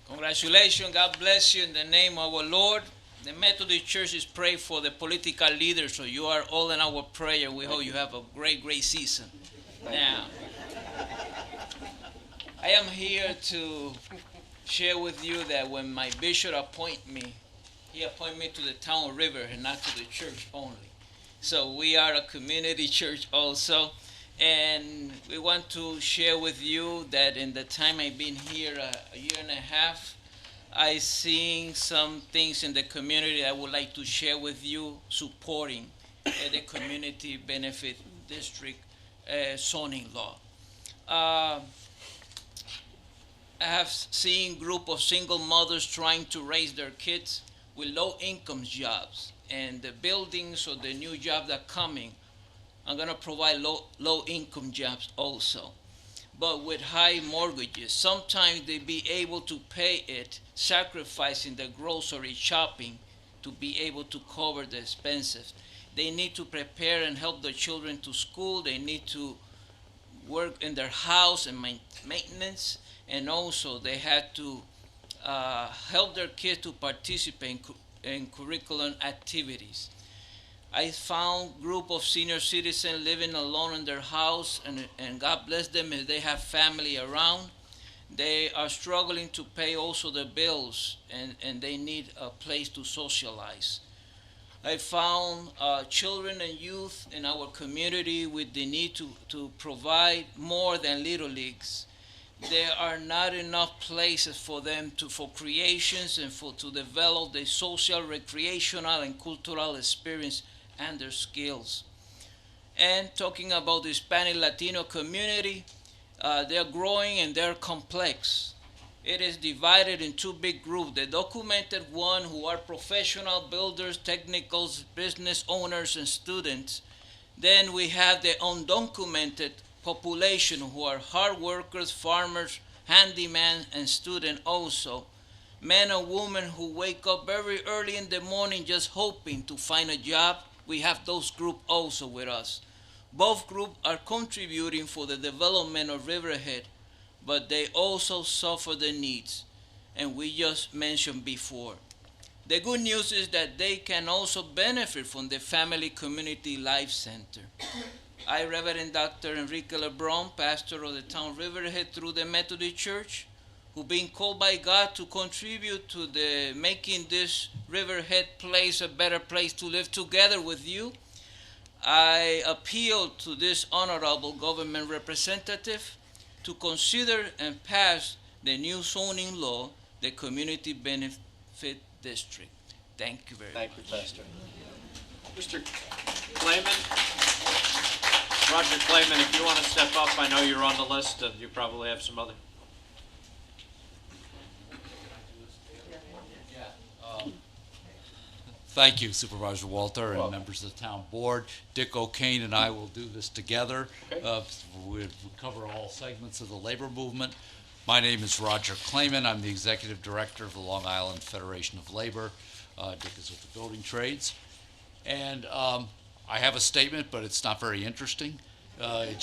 Congratulations. God bless you in the name of our Lord. the Methodist Church is praying for the political leaders, so you are all in our prayer. We hope you have a great, great season. Now, I am here to share with you that when my bishop appointed me, he appointed me to the town of Riverhead, not to the church only. So we are a community church also, and we want to share with you that in the time I've been here, a year and a half, I seen some things in the community I would like to share with you, supporting the community benefit district zoning law. I have seen group of single mothers trying to raise their kids with low income jobs, and the buildings or the new jobs that are coming are going to provide low income jobs also. But with high mortgages, sometimes they be able to pay it, sacrificing the grocery shopping to be able to cover the expenses. They need to prepare and help their children to school. They need to work in their house and maintenance, and also they had to help their kids to participate in curriculum activities. I found group of senior citizens living alone in their house, and God bless them if they have family around. They are struggling to pay also the bills, and they need a place to socialize. I found children and youth in our community with the need to provide more than Little Leagues. There are not enough places for them for creations and to develop the social, recreational, and cultural experience and their skills. And talking about the Hispanic Latino community, they're growing and they're complex. It is divided in two big groups: the documented one, who are professional builders, technicals, business owners, and students. Then we have the undocumented population, who are hard workers, farmers, handyman, and student also. Men and women who wake up very early in the morning just hoping to find a job. We have those groups also with us. Both groups are contributing for the development of Riverhead, but they also suffer the needs, and we just mentioned before. The good news is that they can also benefit from the Family Community Life Center. I, Reverend Dr. Enrique Lebron, pastor of the town of Riverhead through the Methodist Church, who been called by God to contribute to the making this Riverhead place a better place to live together with you. I appeal to this honorable government representative to consider and pass the new zoning law, the Community Benefit District. Thank you very much. Thank you, Pastor. Mr. Clayman, Roger Clayman, if you want to step up, I know you're on the list, and you probably have some other. Thank you, Supervisor Walter and members of the town board. Dick O'Kane and I will do this together. Okay. We cover all segments of the labor movement. My name is Roger Clayman. I'm the executive director of the Long Island Federation of Labor. Dick is with the building trades. And I have a statement, but it's not very interesting. I'd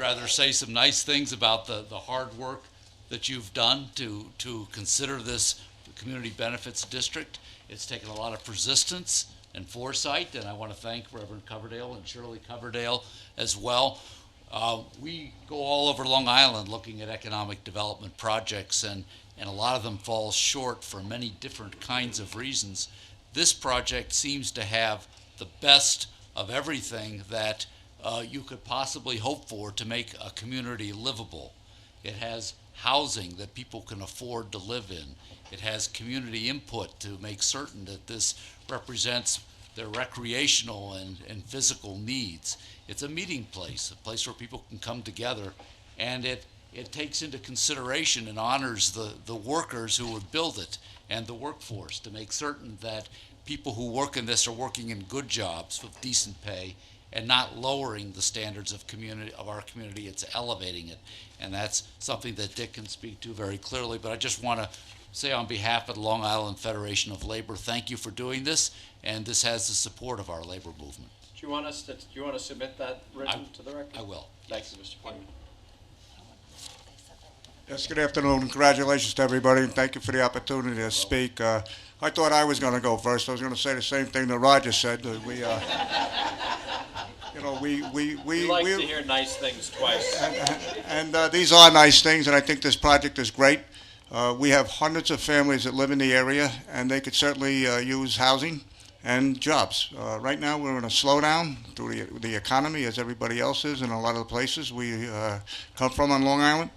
rather say some nice things about the hard work that you've done to consider this community benefits district. It's taken a lot of persistence and foresight, and I want to thank Reverend Coverdale and Shirley Coverdale as well. We go all over Long Island looking at economic development projects, and a lot of them fall short for many different kinds of reasons. This project seems to have the best of everything that you could possibly hope for to make a community livable. It has housing that people can afford to live in. It has community input to make certain that this represents their recreational and physical needs. It's a meeting place, a place where people can come together, and it takes into consideration and honors the workers who would build it and the workforce to make certain that people who work in this are working in good jobs with decent pay and not lowering the standards of our community. It's elevating it, and that's something that Dick can speak to very clearly. But I just want to say on behalf of the Long Island Federation of Labor, thank you for doing this, and this has the support of our labor movement. Do you want to submit that written to the record? I will. Thank you, Mr. Clayman. Yes, good afternoon. Congratulations to everybody, and thank you for the opportunity to speak. I thought I was going to go first. I was going to say the same thing that Roger said. We like to hear nice things twice. And these are nice things, and I think this project is great. We have hundreds of families that live in the area, and they could certainly use housing and jobs. Right now, we're in a slowdown through the economy, as everybody else is in a lot of the places we come from on Long Island.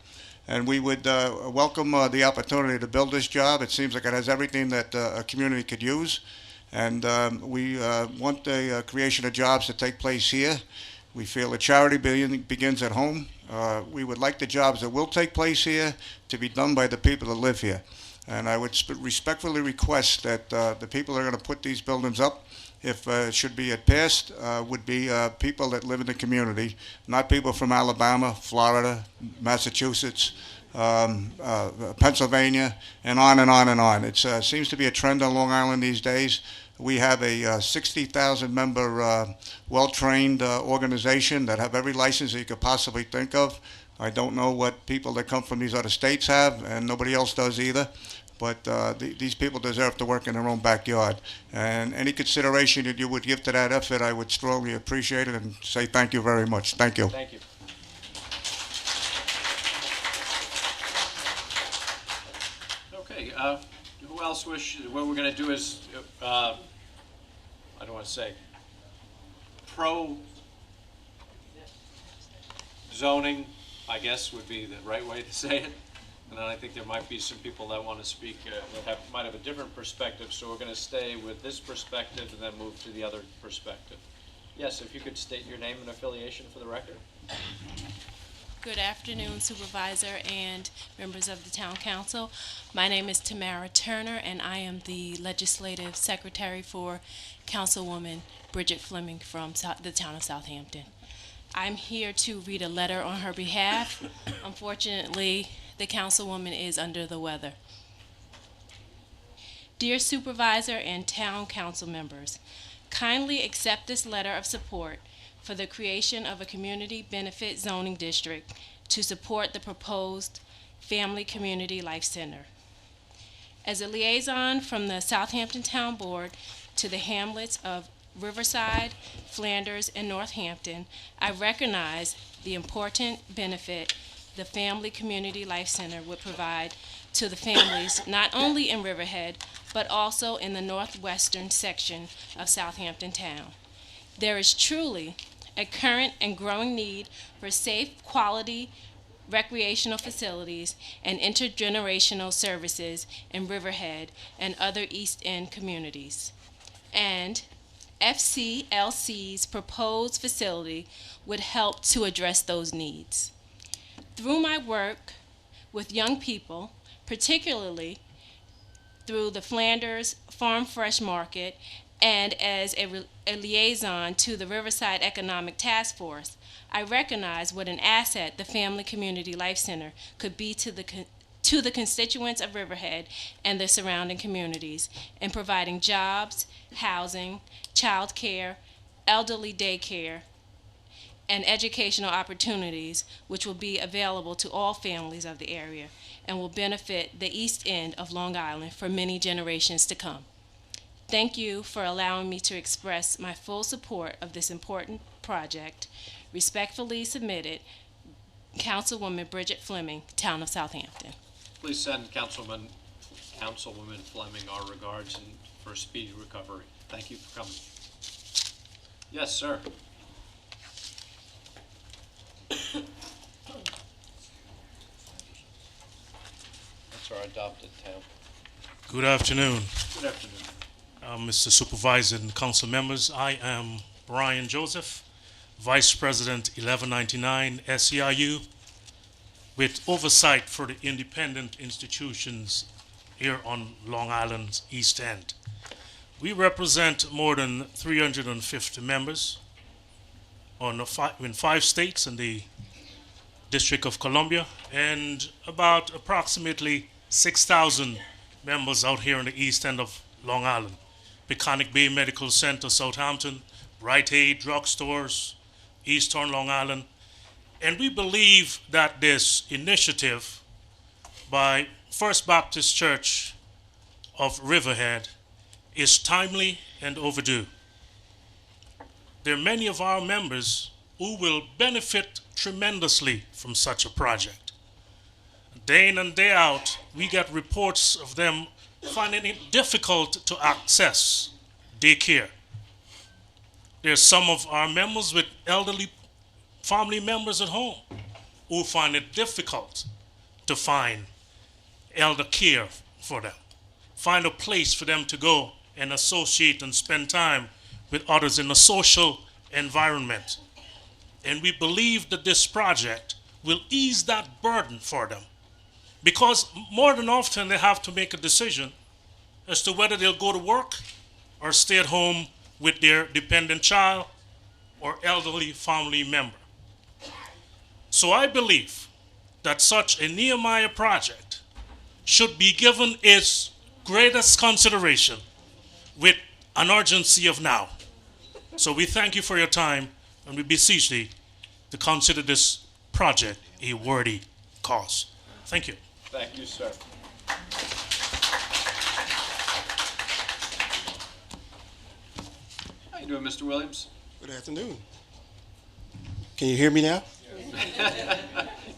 And we would welcome the opportunity to build this job. It seems like it has everything that a community could use. And we want the creation of jobs to take place here. We feel that charity begins at home. We would like the jobs that will take place here to be done by the people that live here. And I would respectfully request that the people that are going to put these buildings up, if it should be passed, would be people that live in the community, not people from Alabama, Florida, Massachusetts, Pennsylvania, and on and on and on. It seems to be a trend on Long Island these days. We have a 60,000 member, well-trained organization that have every license that you could possibly think of. I don't know what people that come from these other states have, and nobody else does either. But these people deserve to work in their own backyard. And any consideration that you would give to that effort, I would strongly appreciate it and say thank you very much. Thank you. Thank you. Okay, who else what we're going to do is, I don't want to say, pro-zoning, I guess would be the right way to say it. And then I think there might be some people that want to speak that might have a different perspective, so we're going to stay with this perspective and then move to the other perspective. Yes, if you could state your name and affiliation for the record. Good afternoon, Supervisor and members of the Town Council. My name is Tamara Turner, and I am the Legislative Secretary for Councilwoman Bridget Fleming from the Town of Southampton. I'm here to read a letter on her behalf. Unfortunately, the Councilwoman is under the weather. Dear Supervisor and Town Council members, kindly accept this letter of support for the creation of a community benefit zoning district to support the proposed Family Community Life Center. As a liaison from the Southampton Town Board to the hamlets of Riverside, Flanders, and Northampton, I recognize the important benefit the Family Community Life Center would provide to the families not only in Riverhead, but also in the northwestern section of Southampton Town. There is truly a current and growing need for safe, quality recreational facilities and intergenerational services in Riverhead and other East End communities. And FCLC's proposed facility would help to address those needs. Through my work with young people, particularly through the Flanders Farm Fresh Market and as a liaison to the Riverside Economic Task Force, I recognize what an asset the Family Community Life Center could be to the constituents of Riverhead and the surrounding communities in providing jobs, housing, child care, elderly daycare, and educational opportunities which will be available to all families of the area and will benefit the East End of Long Island for many generations to come. Thank you for allowing me to express my full support of this important project. Respectfully submitted, Councilwoman Bridget Fleming, Town of Southampton. Please send Councilwoman Fleming our regards and for a speedy recovery. Thank you for coming. Yes, sir. That's our adopted town. Good afternoon. Good afternoon. Mr. Supervisor and council members, I am Brian Joseph, Vice President 1199 SEIU, with oversight for the independent institutions here on Long Island's East End. We represent more than 350 members in 5 states and the District of Columbia, and about approximately 6,000 members out here in the East End of Long Island. Peconic Bay Medical Center, Southampton, Rite Aid, drugstores, Eastern Long Island. And we believe that this initiative by First Baptist Church of Riverhead is timely and overdue. There are many of our members who will benefit tremendously from such a project. Day in and day out, we get reports of them finding it difficult to access daycare. There are some of our members with elderly family members at home who find it difficult to find elder care for them, find a place for them to go and associate and spend time with others in a social environment. And we believe that this project will ease that burden for them, because more than often they have to make a decision as to whether they'll go to work or stay at home with their dependent child or elderly family member. So I believe that such a Nehemiah project should be given its greatest consideration with an urgency of now. So we thank you for your time, and we beseech thee to consider this project a worthy cause. Thank you. Thank you, sir. How you doing, Mr. Williams? Good afternoon. Can you hear me now?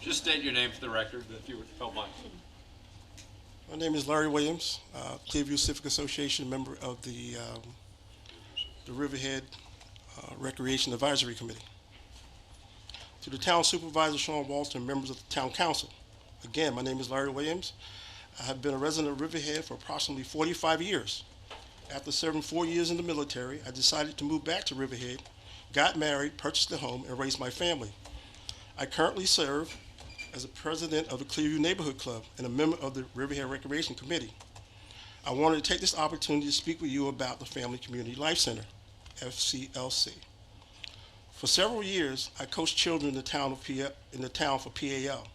Just state your name for the record, if you don't mind. My name is Larry Williams, Clearview Civic Association member of the Riverhead Recreation Advisory Committee. To the town supervisor, Sean Walter, and members of the town council. Again, my name is Larry Williams. I have been a resident of Riverhead for approximately 45 years. After serving 4 years in the military, I decided to move back to Riverhead, got married, purchased a home, and raised my family. I currently serve as the president of the Clearview Neighborhood Club and a member of the Riverhead Recreation Committee. I wanted to take this opportunity to speak with you about the Family Community Life Center, FCLC. For several years, I coached children in the town for PAL.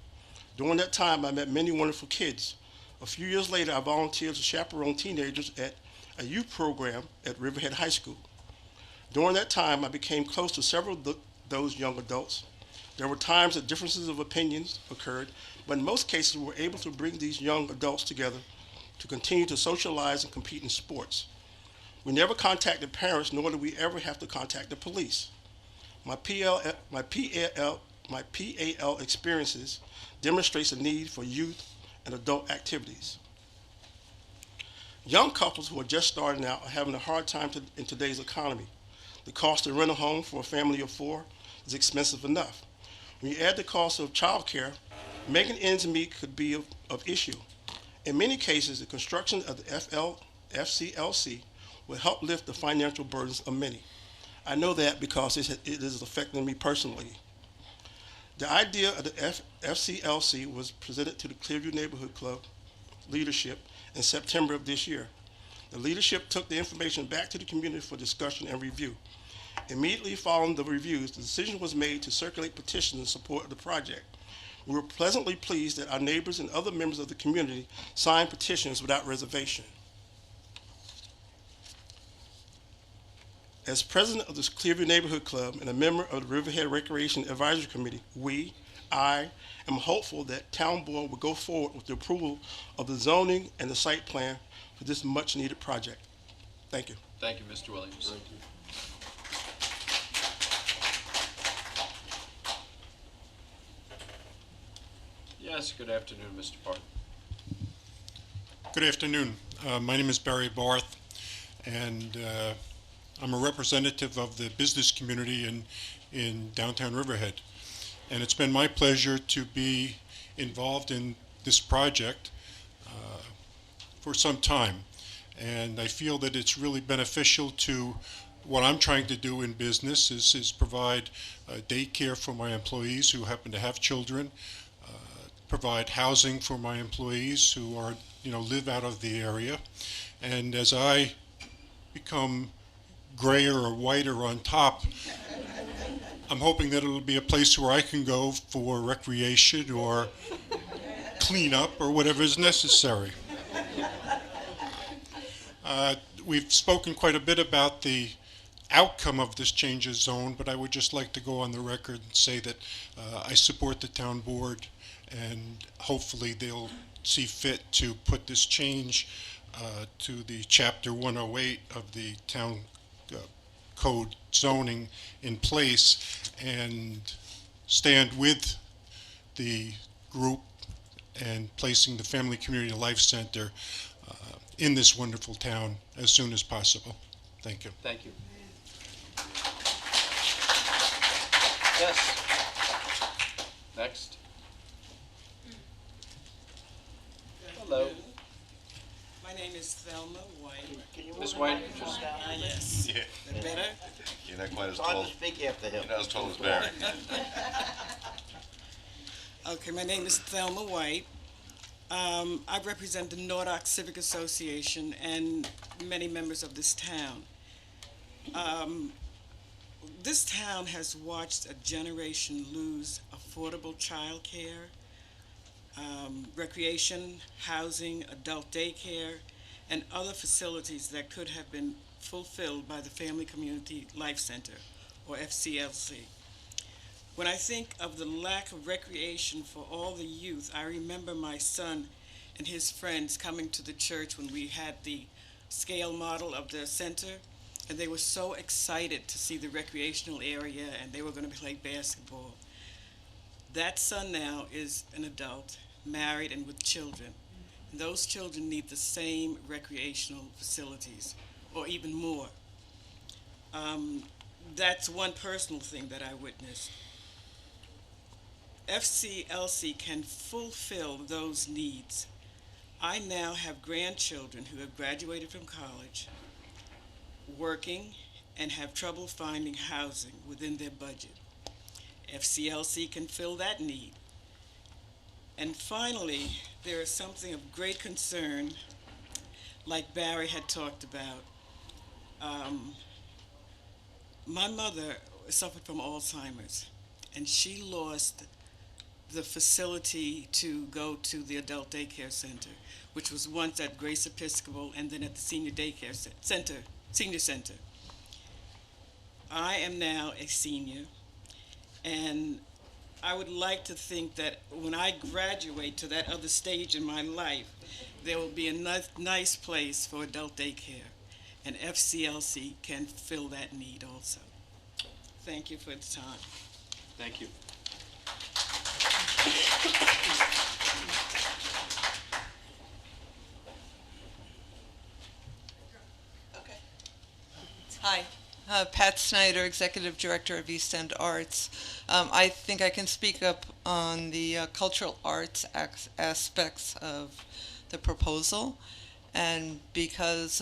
During that time, I met many wonderful kids. A few years later, I volunteered to chaperone teenagers at a youth program at Riverhead High School. During that time, I became close to several of those young adults. There were times that differences of opinions occurred, but in most cases, we were able to bring these young adults together to continue to socialize and compete in sports. We never contacted parents, nor did we ever have to contact the police. My PAL experiences demonstrates a need for youth and adult activities. Young couples who are just starting out are having a hard time in today's economy. The cost to rent a home for a family of 4 is expensive enough. When you add the cost of childcare, making ends meet could be of issue. In many cases, the construction of the FCLC will help lift the financial burdens of many. I know that because it is affecting me personally. The idea of the FCLC was presented to the Clearview Neighborhood Club leadership in September of this year. The leadership took the information back to the community for discussion and review. Immediately following the reviews, the decision was made to circulate petitions in support of the project. We were pleasantly pleased that our neighbors and other members of the community signed petitions without reservation. As president of the Clearview Neighborhood Club and a member of the Riverhead Recreation Advisory Committee, I am hopeful that Town Board will go forward with the approval of the zoning and the site plan for this much-needed project. Thank you. Thank you, Mr. Williams. Thank you. Yes, good afternoon, Mr. Barth. Good afternoon. My name is Barry Barth, and I'm a representative of the business community in downtown Riverhead. And it's been my pleasure to be involved in this project for some time. And I feel that it's really beneficial to what I'm trying to do in business is provide daycare for my employees who happen to have children, provide housing for my employees who are, live out of the area. And as I become grayer or whiter on top, I'm hoping that it'll be a place where I can go for recreation or cleanup or whatever is necessary. We've spoken quite a bit about the outcome of this change of zone, but I would just like to go on the record and say that I support the town board, and hopefully they'll see fit to put this change to the Chapter 108 of the town code zoning in place and stand with the group and placing the Family Community Life Center in this wonderful town as soon as possible. Thank you. Thank you. Yes. Next. Hello. My name is Thelma White. Ms. White, just. Yes. Yeah. That better? You're not quite as It's hard tall. to speak after him. You're not as tall as Barry. Okay, my name is Thelma White. I represent the Nordock Civic Association and many members of this town. This town has watched a generation lose affordable child care, recreation, housing, adult daycare, and other facilities that could have been fulfilled by the Family Community Life Center, or FCLC. When I think of the lack of recreation for all the youth, I remember my son and his friends coming to the church when we had the scale model of the center, and they were so excited to see the recreational area, and they were going to play basketball. That son now is an adult, married and with children. And those children need the same recreational facilities, or even more. That's one personal thing that I witnessed. FCLC can fulfill those needs. I now have grandchildren who have graduated from college, working, and have trouble finding housing within their budget. FCLC can fill that need. And finally, there is something of great concern, like Barry had talked about. My mother suffered from Alzheimer's, and she lost the facility to go to the adult daycare center, which was once at Grace Episcopal and then at the senior daycare senior center. I am now a senior, and I would like to think that when I graduate to that other stage in my life, there will be a nice place for adult daycare, and FCLC can fill that need also. Thank you for the time. Thank you. Hi, Pat Snyder, Executive Director of East End Arts. I think I can speak up on the cultural arts aspects of the proposal, and because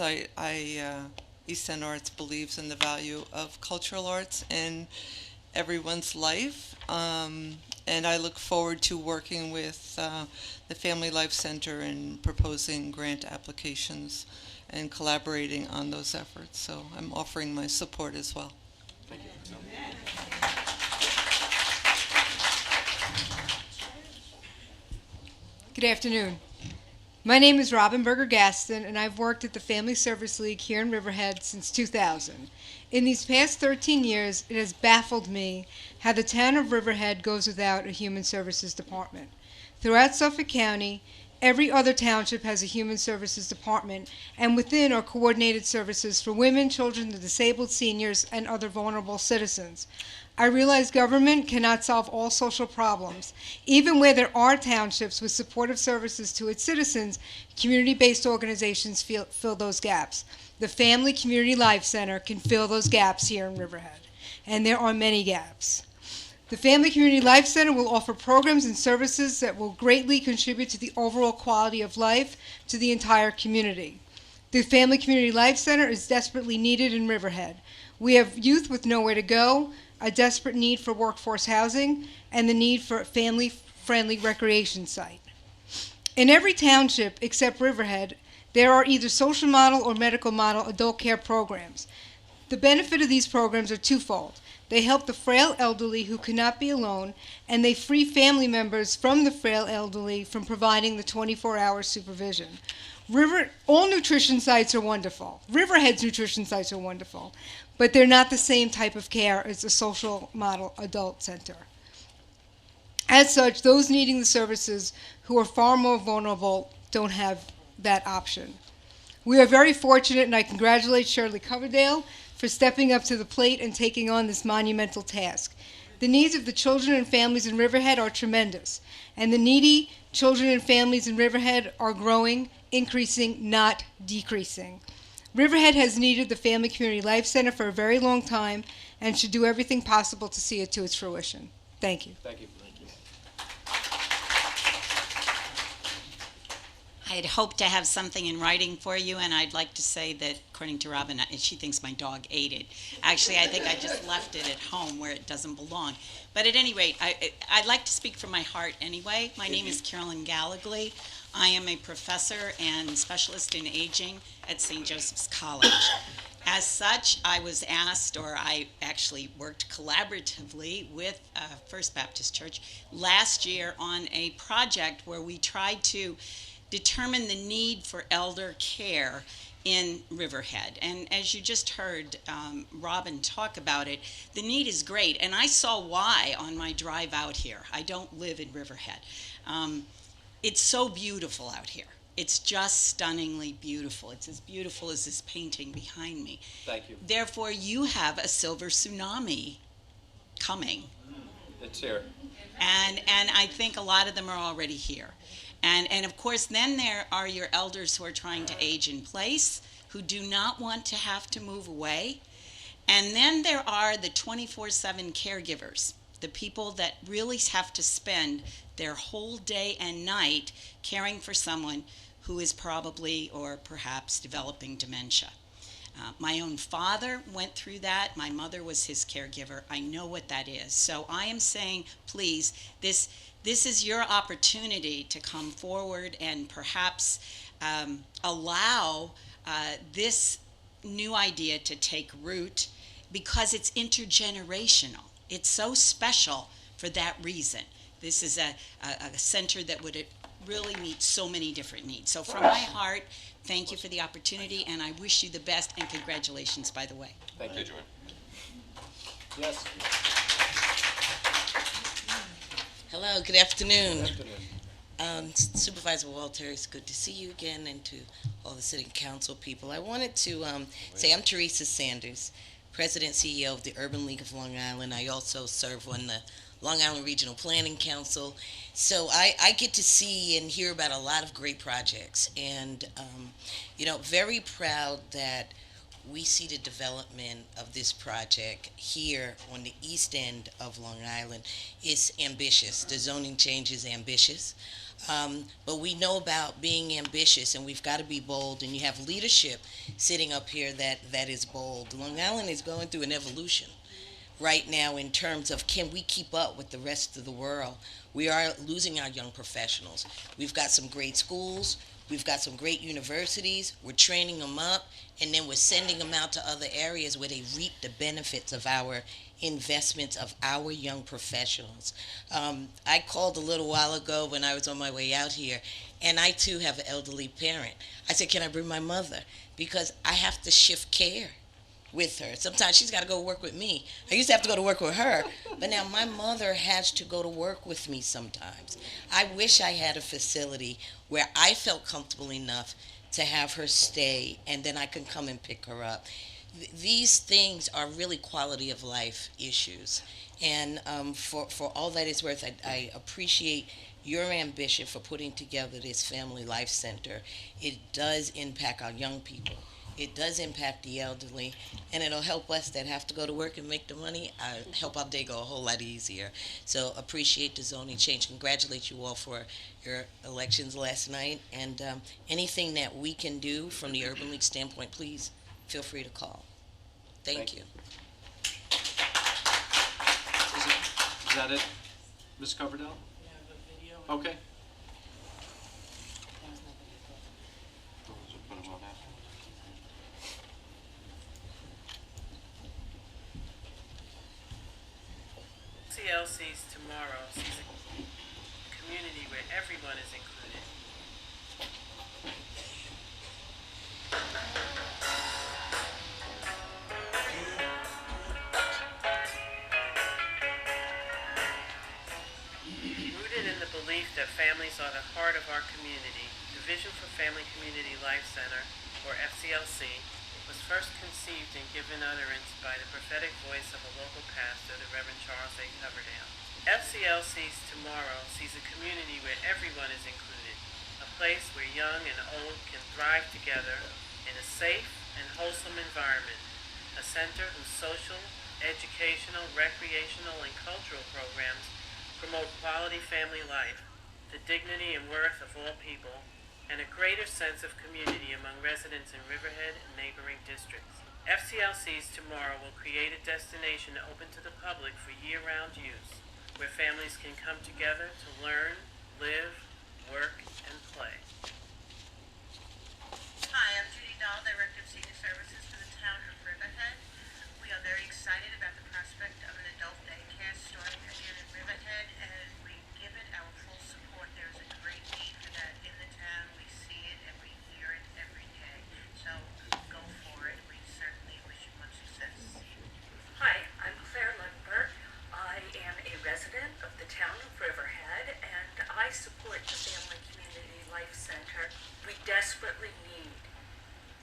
East End Arts believes in the value of cultural arts in everyone's life, and I look forward to working with the Family Life Center and proposing grant applications and collaborating on those efforts. So I'm offering my support as well. Thank you. Good afternoon. My name is Robin Berger-Gaston, and I've worked at the Family Service League here in Riverhead since 2000. In these past 13 years, it has baffled me how the town of Riverhead goes without a human services department. Throughout Suffolk County, every other township has a human services department, and within are coordinated services for women, children, the disabled, seniors, and other vulnerable citizens. I realize government cannot solve all social problems. Even where there are townships with supportive services to its citizens, community-based organizations fill those gaps. The Family Community Life Center can fill those gaps here in Riverhead, and there are many gaps. The Family Community Life Center will offer programs and services that will greatly contribute to the overall quality of life to the entire community. The Family Community Life Center is desperately needed in Riverhead. We have youth with nowhere to go, a desperate need for workforce housing, and the need for a family-friendly recreation site. In every township except Riverhead, there are either social model or medical model adult care programs. The benefit of these programs are twofold. They help the frail elderly who cannot be alone, and they free family members from the frail elderly from providing the 24-hour supervision. All nutrition sites are wonderful. Riverhead's nutrition sites are wonderful. but they're not the same type of care as a social model adult center. As such, those needing the services who are far more vulnerable don't have that option. We are very fortunate, and I congratulate Shirley Coverdale for stepping up to the plate and taking on this monumental task. The needs of the children and families in Riverhead are tremendous, and the needy children and families in Riverhead are growing, increasing, not decreasing. Riverhead has needed the Family Community Life Center for a very long time and should do everything possible to see it to its fruition. Thank you. Thank you. I had hoped to have something in writing for you, and I'd like to say that, according to Robin, she thinks my dog ate it. Actually, I think I just left it at home where it doesn't belong. But at any rate, I'd like to speak from my heart anyway. My name is Carolyn Gallagly. I am a professor and specialist in aging at St. Joseph's College. As such, I was asked, or I actually worked collaboratively with First Baptist Church last year on a project where we tried to determine the need for elder care in Riverhead. And as you just heard Robin talk about it, the need is great. And I saw why on my drive out here. I don't live in Riverhead. It's so beautiful out here. It's just stunningly beautiful. It's as beautiful as this painting behind me. Thank you. Therefore, you have a silver tsunami coming. It's here. And I think a lot of them are already here. And of course, then there are your elders who are trying to age in place, who do not want to have to move away. And then there are the 24/7 caregivers, the people that really have to spend their whole day and night caring for someone who is probably or perhaps developing dementia. My own father went through that. My mother was his caregiver. I know what that is. So I am saying, please, this is your opportunity to come forward and perhaps allow this new idea to take root, because it's intergenerational. It's so special for that reason. This is a center that would really meet so many different needs. So from my heart, thank you for the opportunity, and I wish you the best, and congratulations, by the way. Thank you, Joanne. Yes. Hello, good afternoon. Good afternoon. Supervisor Walter, it's good to see you again, and to all the city council people. I wanted to say I'm Teresa Sanders, President CEO of the Urban League of Long Island. I also serve on the Long Island Regional Planning Council. So I get to see and hear about a lot of great projects, and very proud that we see the development of this project here on the east end of Long Island. It's ambitious. The zoning change is ambitious. But we know about being ambitious, and we've got to be bold, and you have leadership sitting up here that is bold. Long Island is going through an evolution right now in terms of, can we keep up with the rest of the world? We are losing our young professionals. We've got some great schools. We've got some great universities. We're training them up, and then we're sending them out to other areas where they reap the benefits of our investments of our young professionals. I called a little while ago when I was on my way out here, and I too have an elderly parent. I said, can I bring my mother? Because I have to shift care with her. Sometimes she's got to go work with me. I used to have to go to work with her, but now my mother has to go to work with me sometimes. I wish I had a facility where I felt comfortable enough to have her stay, and then I can come and pick her up. These things are really quality of life issues, and for all that it's worth, I appreciate your ambition for putting together this Family Life Center. It does impact our young people. It does impact the elderly, and it'll help us that have to go to work and make the money, help our day go a whole lot easier. So appreciate the zoning change. Congratulate you all for your elections last night, and anything that we can do from the Urban League standpoint, please feel free to call. Thank you. Is that it, Ms. Coverdale? Okay. CLC's tomorrow sees a community where everyone is included. the belief that families are the heart of our community, the Vision for Family Community Life Center, or FCLC, was first conceived and given utterance by the prophetic voice of a local pastor, the Reverend Charles A. Coverdale. FCLC's tomorrow sees a community where everyone is included, a place where young and old can thrive together in a safe and wholesome environment, a center whose social, educational, recreational, and cultural programs promote quality family life, the dignity and worth of all people, and a greater sense of community among residents in Riverhead and neighboring districts. FCLC's tomorrow will create a destination open to the public for year-round use, where families can come together to learn, live, work, and play. Hi, I'm Judy Dahl, Director of Senior Services for the town of Riverhead. We are very excited about the prospect of an adult daycare starting here in Riverhead, and we give it our full support. There is a great need for that in the town. We see it and we hear it every day. So go for it. We certainly wish you much success. Hi, I'm Claire Lundberg. I am a resident of the town of Riverhead, and I support the Family Community Life Center. We desperately need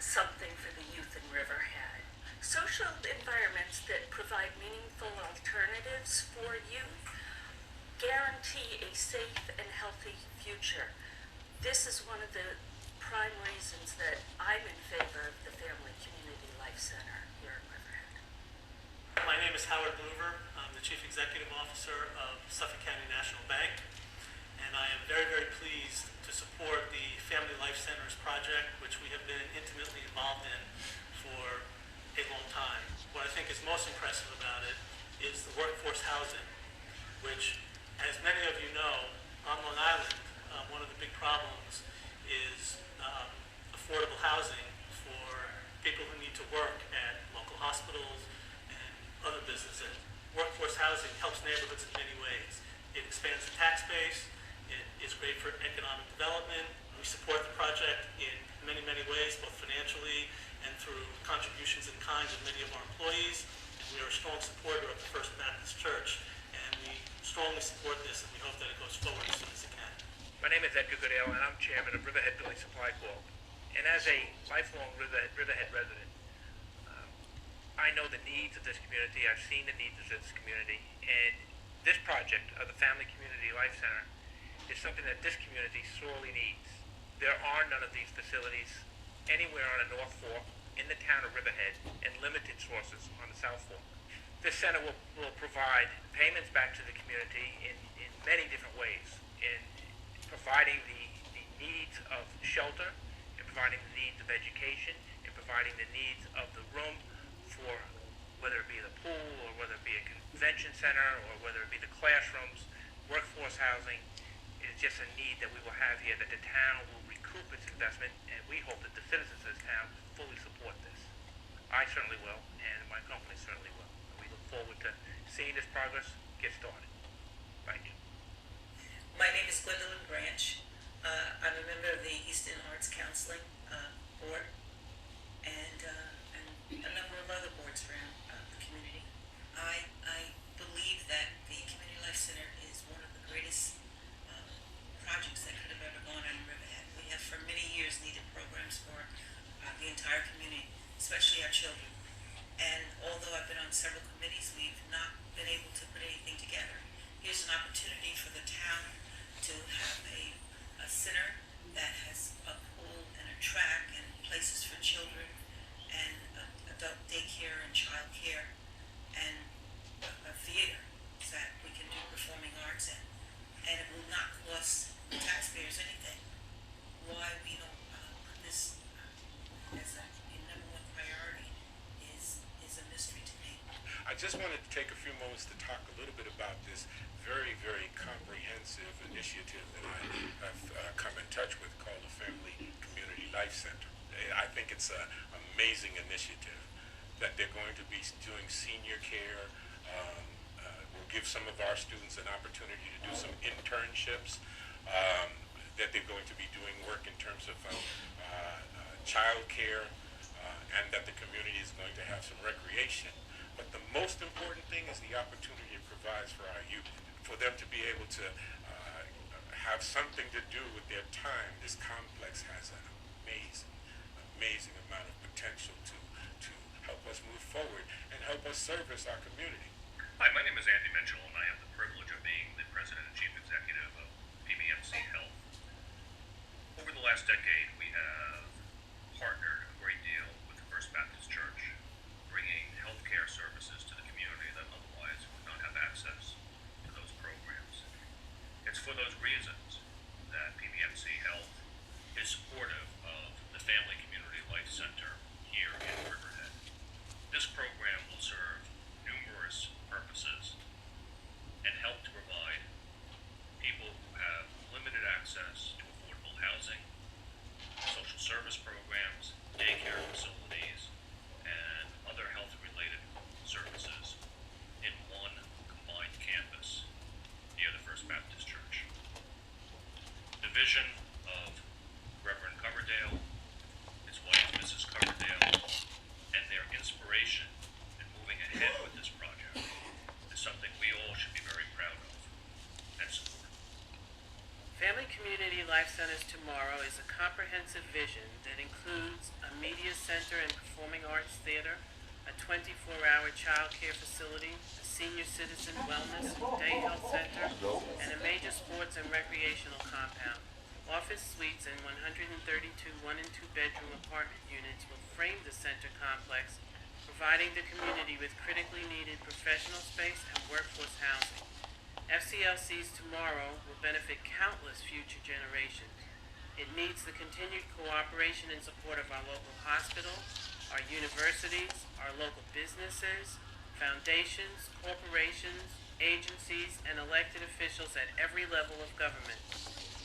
something for the youth in Riverhead. Social environments that provide meaningful alternatives for youth guarantee a safe and healthy future. This is one of the prime reasons that I'm in favor of the Family Community Life Center here in Riverhead. My name is Howard Bloover. I'm the Chief Executive Officer of Suffolk County National Bank, and I am very, very pleased to support the Family Life Centers project, which we have been intimately involved in for a long time. What I think is most impressive about it is the workforce housing, which, as many of you know, on Long Island, one of the big problems is affordable housing for people who need to work at local hospitals and other businesses. Workforce housing helps neighborhoods in many ways. It expands the tax base. It is great for economic development. We support the project in many, many ways, both financially and through contributions in kind of many of our employees. And we are a strong supporter of the First Baptist Church, and we strongly support this, and we hope that it goes forward as soon as it can. My name is Edgar Goodale, and I'm chairman of Riverhead Building Supply Corp. And as a lifelong Riverhead resident, I know the needs of this community. I've seen the needs of this community, and this project of the Family Community Life Center is something that this community sorely needs. There are none of these facilities anywhere on the North Fork, in the town of Riverhead, and limited sources on the South Fork. This center will provide payments back to the community in many different ways, in providing the needs of shelter, in providing the needs of education, in providing the needs of the room for whether it be the pool or whether it be a convention center or whether it be the classrooms, workforce housing. It is just a need that we will have here, that the town will recoup its investment, and we hope that the citizens of this town fully support this. I certainly will, and my company certainly will. We look forward to seeing this progress get started. Thank you. My name is Gwendolyn Branch. I'm a member of the Easton Arts Counseling Board and a number of other boards around the community. I believe that the Community Life Center is one of the greatest projects that could have ever gone on in Riverhead. We have for many years needed programs for the entire community, especially our children. And although I've been on several committees, we've not been able to put anything together. Here's an opportunity for the town to have a center that has a pool and a track and places for children and adult daycare and child care and a theater that we can do performing arts in. And it will not cost taxpayers anything. Why we don't put this as a number one priority is a mystery to me. I just wanted to take a few moments to talk a little bit about this very, very comprehensive initiative that I have come in touch with called the Family Community Life Center. I think it's an amazing initiative that they're going to be doing senior care. We'll give some of our students an opportunity to do some internships. That they're going to be doing work in terms of child care, and that the community is going to have some recreation. But the most important thing is the opportunity it provides for our youth, for them to be able to have something to do with their time. This complex has an amazing amount of potential to help us move forward and help us service our community. Hi, my name is Andy Mitchell, and I have the privilege of being the President and Chief Executive of PBMC Health. Over the last decade, we have partnered a great deal with the First Baptist Church, bringing healthcare services to the community that otherwise would not have access to those programs. It's for those reasons that PBMC Health is supportive of the Family Community Life Center here in Riverhead. This program will serve numerous purposes and help to provide people who have limited access to affordable housing, social service programs, daycare facilities, and other health-related services in one combined campus near the First Baptist Church. The vision of Reverend Coverdale, his wife, Mrs. Coverdale, and their inspiration in moving ahead with this project is something we all should be very proud of and support. Family Community Life Centers Tomorrow is a comprehensive vision that includes a media center and performing arts theater, a 24-hour child care facility, a senior citizen wellness and day health center, and a major sports and recreational compound. Office suites and 132 one- and two-bedroom apartment units will frame the center complex, providing the community with critically needed professional space and workforce housing. FCLC's Tomorrow will benefit countless future generations. It needs the continued cooperation and support of our local hospitals, our universities, our local businesses, foundations, corporations, agencies, and elected officials at every level of government.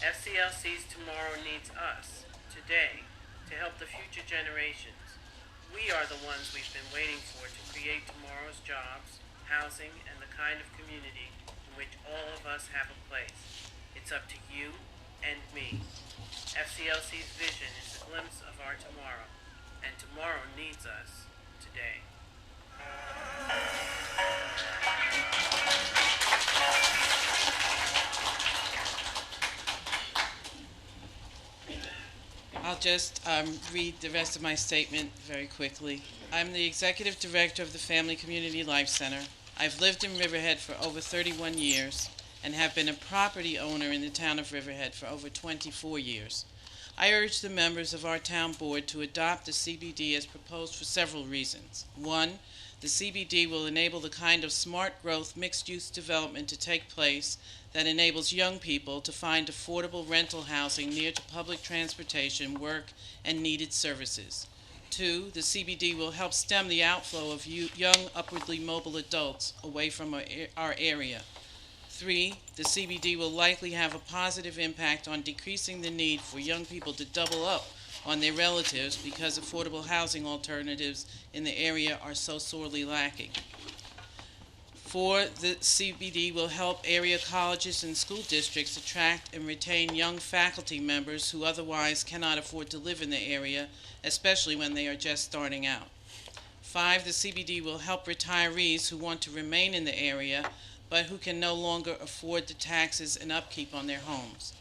FCLC's Tomorrow needs us, today, to help the future generations. We are the ones we've been waiting for to create tomorrow's jobs, housing, and the kind of community in which all of us have a place. It's up to you and me. FCLC's vision is a glimpse of our tomorrow, and tomorrow needs us today. I'll just read the rest of my statement very quickly. I'm the Executive Director of the Family Community Life Center. I've lived in Riverhead for over 31 years and have been a property owner in the town of Riverhead for over 24 years. I urge the members of our town board to adopt the CBD as proposed for several reasons. One, the CBD will enable the kind of smart growth mixed-use development to take place that enables young people to find affordable rental housing near to public transportation, work, and needed services. Two, the CBD will help stem the outflow of young, upwardly mobile adults away from our area. Three, the CBD will likely have a positive impact on decreasing the need for young people to double up on their relatives because affordable housing alternatives in the area are so sorely lacking. 4, the CBD will help area colleges and school districts attract and retain young faculty members who otherwise cannot afford to live in the area, especially when they are just starting out. 5, the CBD will help retirees who want to remain in the area but who can no longer afford the taxes and upkeep on their homes.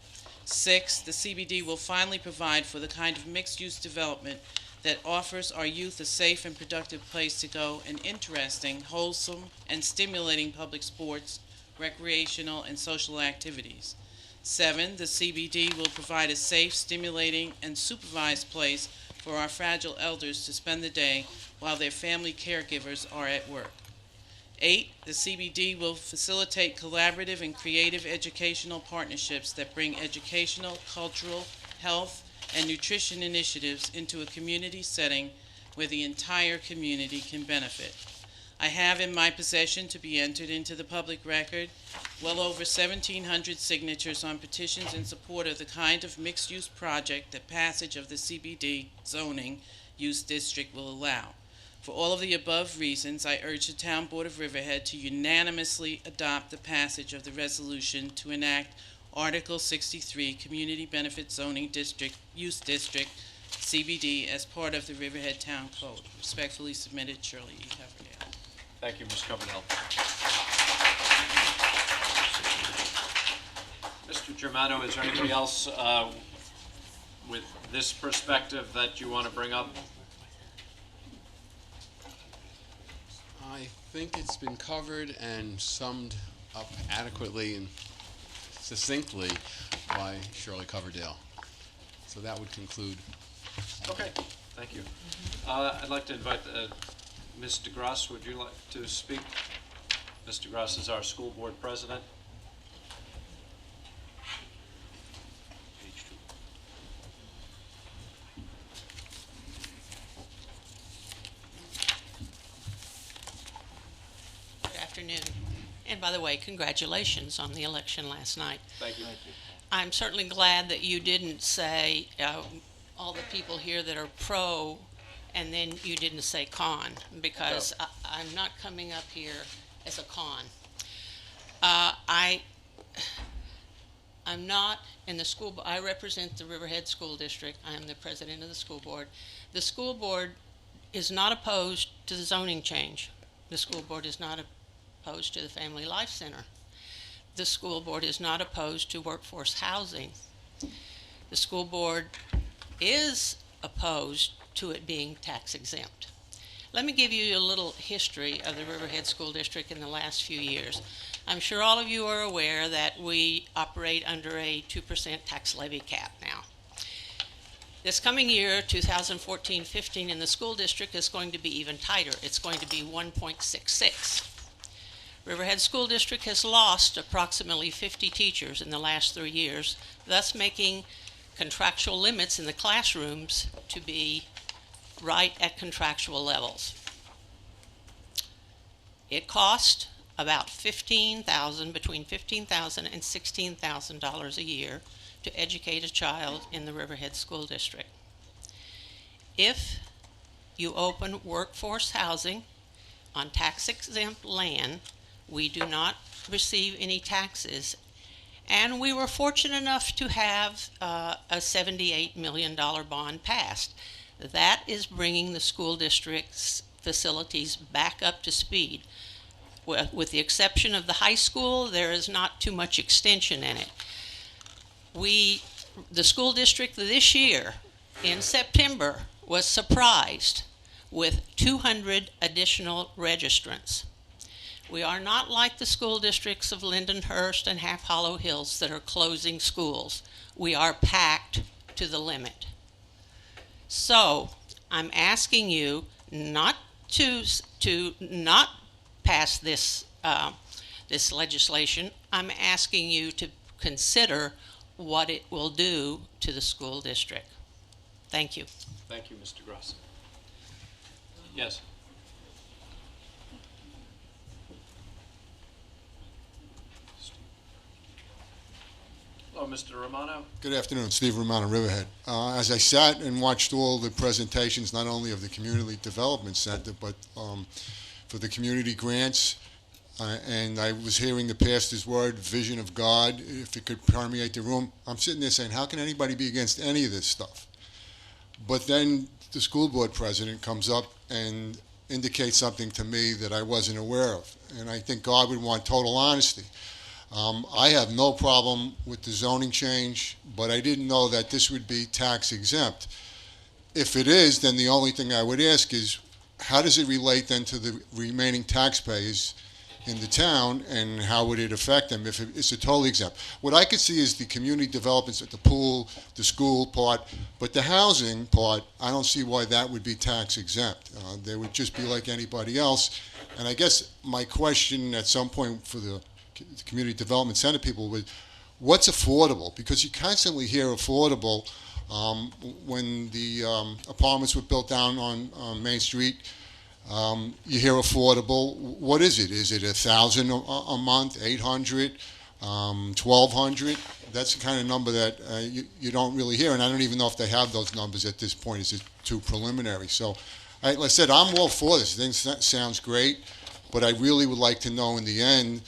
6, the CBD will finally provide for the kind of mixed-use development that offers our youth a safe and productive place to go and interesting, wholesome, and stimulating public sports, recreational, and social activities. 7, the CBD will provide a safe, stimulating, and supervised place for our fragile elders to spend the day while their family caregivers are at work. 8, the CBD will facilitate collaborative and creative educational partnerships that bring educational, cultural, health, and nutrition initiatives into a community setting where the entire community can benefit. I have in my possession, to be entered into the public record, well over 1,700 signatures on petitions in support of the kind of mixed-use project that passage of the CBD zoning use district will allow. For all of the above reasons, I urge the Town Board of Riverhead to unanimously adopt the passage of the resolution to enact Article 63, Community Benefit Zoning District, Use District, CBD, as part of the Riverhead Town Code. Respectfully submitted, Shirley E. Coverdale. Thank you, Ms. Coverdale. Mr. Germano, is there anybody else with this perspective that you want to bring up? I think it's been covered and summed up adequately and succinctly by Shirley Coverdale. So that would conclude. Okay, thank you. I'd like to invite Ms. DeGrasse. Would you like to speak? Ms. DeGrasse is our school board president. Good afternoon. And by the way, congratulations on the election last night. Thank you. I'm certainly glad that you didn't say all the people here that are pro and then you didn't say con, because No. I'm not coming up here as a con. I'm not in the school. I represent the Riverhead School District. I am the president of the school board. The school board is not opposed to the zoning change. The school board is not opposed to the Family Life Center. The school board is not opposed to workforce housing. The school board is opposed to it being tax exempt. Let me give you a little history of the Riverhead School District in the last few years. I'm sure all of you are aware that we operate under a 2% tax levy cap now. This coming year, 2014-15, in the school district is going to be even tighter. It's going to be 1.66. Riverhead School District has lost approximately 50 teachers in the last 3 years, thus making contractual limits in the classrooms to be right at contractual levels. It cost about between $15,000 and $16,000 a year to educate a child in the Riverhead School District. If you open workforce housing on tax-exempt land, we do not receive any taxes, and we were fortunate enough to have a $78 million bond passed. That is bringing the school district's facilities back up to speed. With the exception of the high school, there is not too much extension in it. The school district this year, in September, was surprised with 200 additional registrants. We are not like the school districts of Lindenhurst and Half Hollow Hills that are closing schools. We are packed to the limit. So I'm asking you not to not pass this this legislation. I'm asking you to consider what it will do to the school district. Thank you. Thank you, Mr. Gross. Yes. Hello, Mr. Romano. Good afternoon, Steve Romano, Riverhead. As I sat and watched all the presentations, not only of the Community Development Center, but for the community grants, and I was hearing the pastor's word, vision of God, if it could permeate the room, I'm sitting there saying, how can anybody be against any of this stuff? But then the school board president comes up and indicates something to me that I wasn't aware of, and I think God would want total honesty. I have no problem with the zoning change, but I didn't know that this would be tax exempt. If it is, then the only thing I would ask is, how does it relate then to the remaining taxpayers in the town, and how would it affect them if it's a totally exempt? What I could see is the community developments at the pool, the school part, but the housing part, I don't see why that would be tax exempt. They would just be like anybody else. And I guess my question at some point for the Community Development Center people would, what's affordable? Because you constantly hear affordable. When the apartments were built down on Main Street, you hear affordable. What is it? Is it $1,000 a month, $800, $1,200? That's the kind of number that you don't really hear, and I don't even know if they have those numbers at this point. Is it too preliminary? So, like I said, I'm all for this. I think that sounds great, but I really would like to know in the end,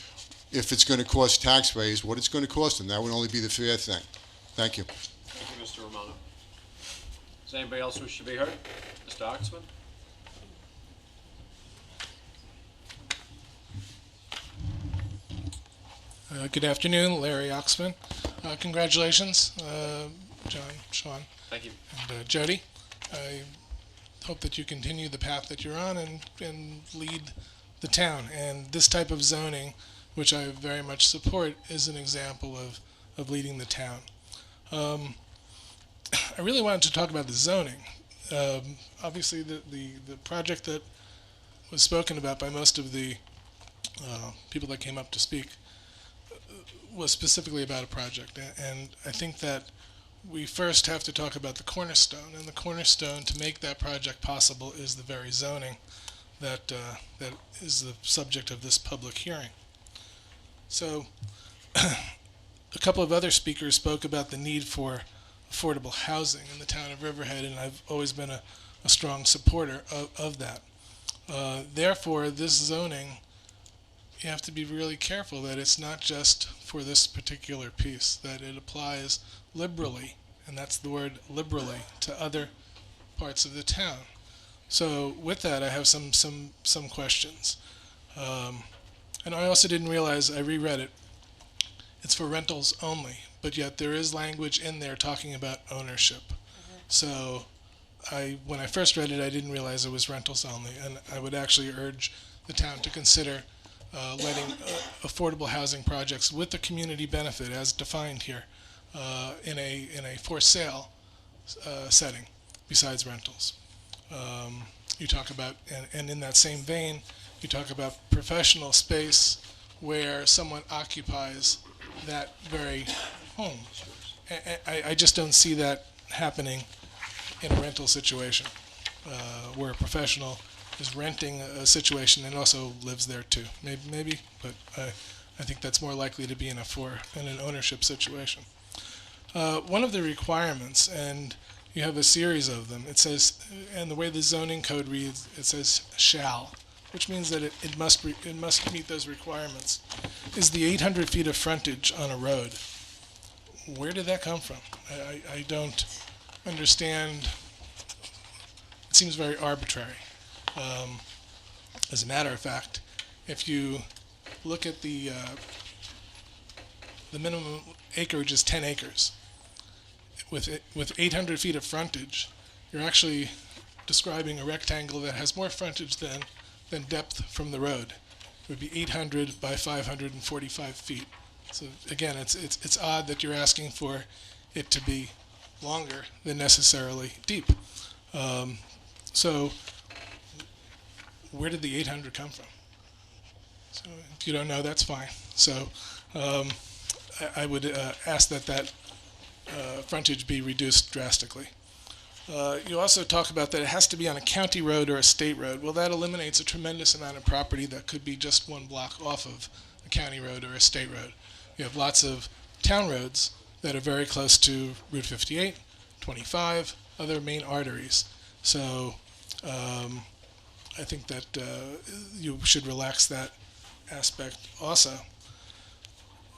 if it's going to cost taxpayers, what it's going to cost them. That would only be the fair thing. Thank you. Thank you, Mr. Romano. Does anybody else wish to be heard? Mr. Oxman? Good afternoon, Larry Oxman. Congratulations, John, Sean, Thank you. and Jody. I hope that you continue the path that you're on and lead the town. And this type of zoning, which I very much support, is an example of leading the town. I really wanted to talk about the zoning. Obviously, the project that was spoken about by most of the people that came up to speak was specifically about a project, and I think that we first have to talk about the cornerstone, and the cornerstone to make that project possible is the very zoning that is the subject of this public hearing. So a couple of other speakers spoke about the need for affordable housing in the town of Riverhead, and I've always been a strong supporter of that. Therefore, this zoning, you have to be really careful that it's not just for this particular piece, that it applies liberally, and that's the word liberally, to other parts of the town. So with that, I have some questions. And I also didn't realize, I reread it, it's for rentals only, but yet there is language in there talking about ownership. So when I first read it, I didn't realize it was rentals only, and I would actually urge the town to consider letting affordable housing projects with the community benefit as defined here in a for sale setting besides rentals. You talk about, and in that same vein, you talk about professional space where someone occupies that very home. I just don't see that happening in a rental situation where a professional is renting a situation and also lives there too. Maybe, but I think that's more likely to be in an ownership situation. One of the requirements, and you have a series of them, it says, and the way the zoning code reads, it says shall, which means that it must meet those requirements, is the 800 feet of frontage on a road. Where did that come from? I don't understand. It seems very arbitrary. As a matter of fact, if you look at the minimum acreage is 10 acres. With 800 feet of frontage, you're actually describing a rectangle that has more frontage than depth from the road. It would be 800 by 545 feet. So again, it's odd that you're asking for it to be longer than necessarily deep. So where did the 800 come from? So if you don't know, that's fine. So I would ask that frontage be reduced drastically. You also talk about that it has to be on a county road or a state road. Well, that eliminates a tremendous amount of property that could be just one block off of a county road or a state road. You have lots of town roads that are very close to Route 58, 25, other main arteries. So I think that you should relax that aspect also.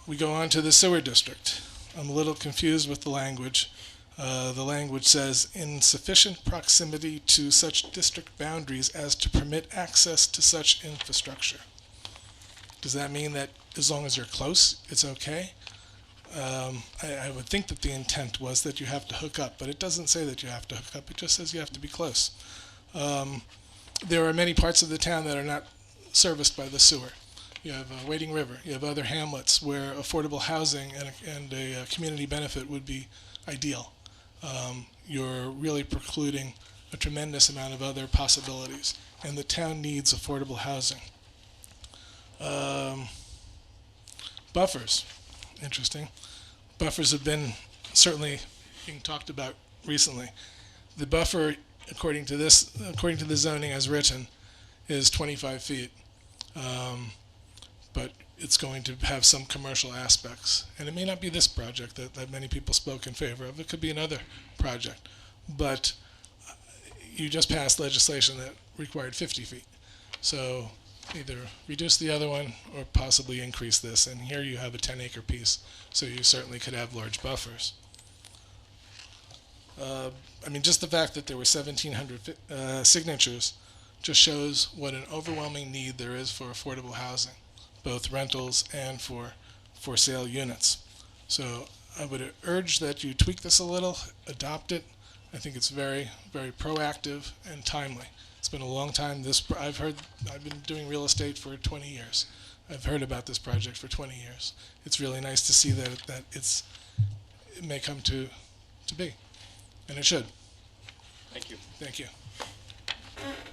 We go on to the sewer district. I'm a little confused with the language. The language says, in sufficient proximity to such district boundaries as to permit access to such infrastructure. Does that mean that as long as you're close, it's okay? I would think that the intent was that you have to hook up, but it doesn't say that you have to hook up. It just says you have to be close. There are many parts of the town that are not serviced by the sewer. You have Wading River. You have other hamlets where affordable housing and a community benefit would be ideal. You're really precluding a tremendous amount of other possibilities, and the town needs affordable housing. Buffers, interesting. Buffers have been certainly being talked about recently. The buffer, according to the zoning as written, is 25 feet. But it's going to have some commercial aspects. And it may not be this project that many people spoke in favor of. It could be another project. But you just passed legislation that required 50 feet. So either reduce the other one or possibly increase this. And here you have a 10-acre piece, so you certainly could have large buffers. I mean, just the fact that there were 1,700 signatures just shows what an overwhelming need there is for affordable housing, both rentals and for sale units. So I would urge that you tweak this a little, adopt it. I think it's very, very proactive and timely. It's been a long time. I've been doing real estate for 20 years. I've heard about this project for 20 years. It's really nice to see that it may come to be, and it should. Thank you. Thank you.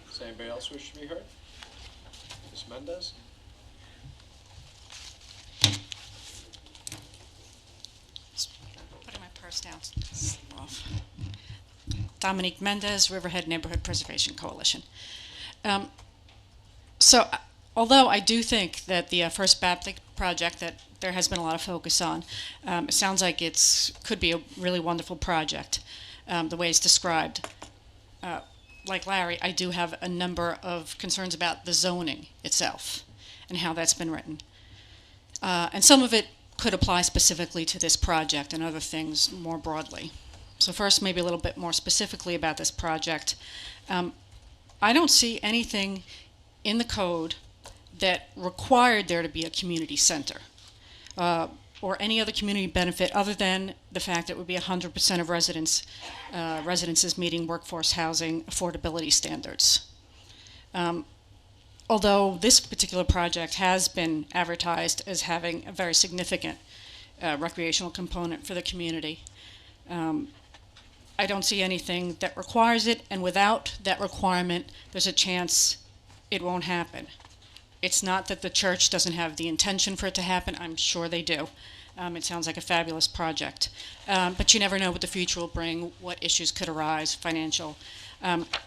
Does anybody else wish to be heard? Ms. Mendez? Putting my purse down. Slip off. Dominique Mendez, Riverhead Neighborhood Preservation Coalition. Although I do think that the First Baptist project that there has been a lot of focus on, it sounds like could be a really wonderful project, the way it's described. Like Larry, I do have a number of concerns about the zoning itself and how that's been written. And some of it could apply specifically to this project and other things more broadly. So first, maybe a little bit more specifically about this project. I don't see anything in the code that required there to be a community center or any other community benefit other than the fact that it would be 100% of residences meeting workforce housing affordability standards. Although this particular project has been advertised as having a very significant recreational component for the community, I don't see anything that requires it, and without that requirement, there's a chance it won't happen. It's not that the church doesn't have the intention for it to happen. I'm sure they do. It sounds like a fabulous project. But you never know what the future will bring, what issues could arise, financial.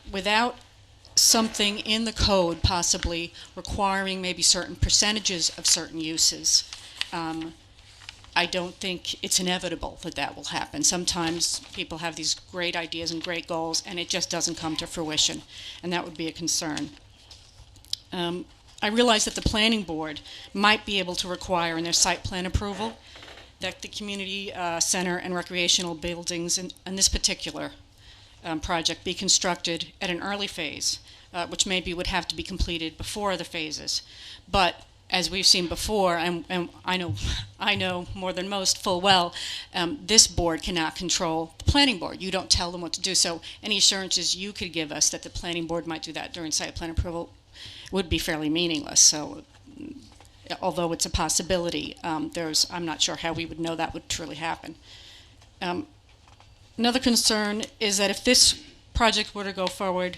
Without something in the code possibly requiring maybe certain percentages of certain uses, I don't think it's inevitable that that will happen. Sometimes people have these great ideas and great goals, and it just doesn't come to fruition, and that would be a concern. I realize that the planning board might be able to require in their site plan approval that the community center and recreational buildings in this particular project be constructed at an early phase, which maybe would have to be completed before the phases. But as we've seen before, and I know more than most full well, this board cannot control the planning board. You don't tell them what to do. So any assurances you could give us that the planning board might do that during site plan approval would be fairly meaningless. So although it's a possibility, I'm not sure how we would know that would truly happen. Another concern is that if this project were to go forward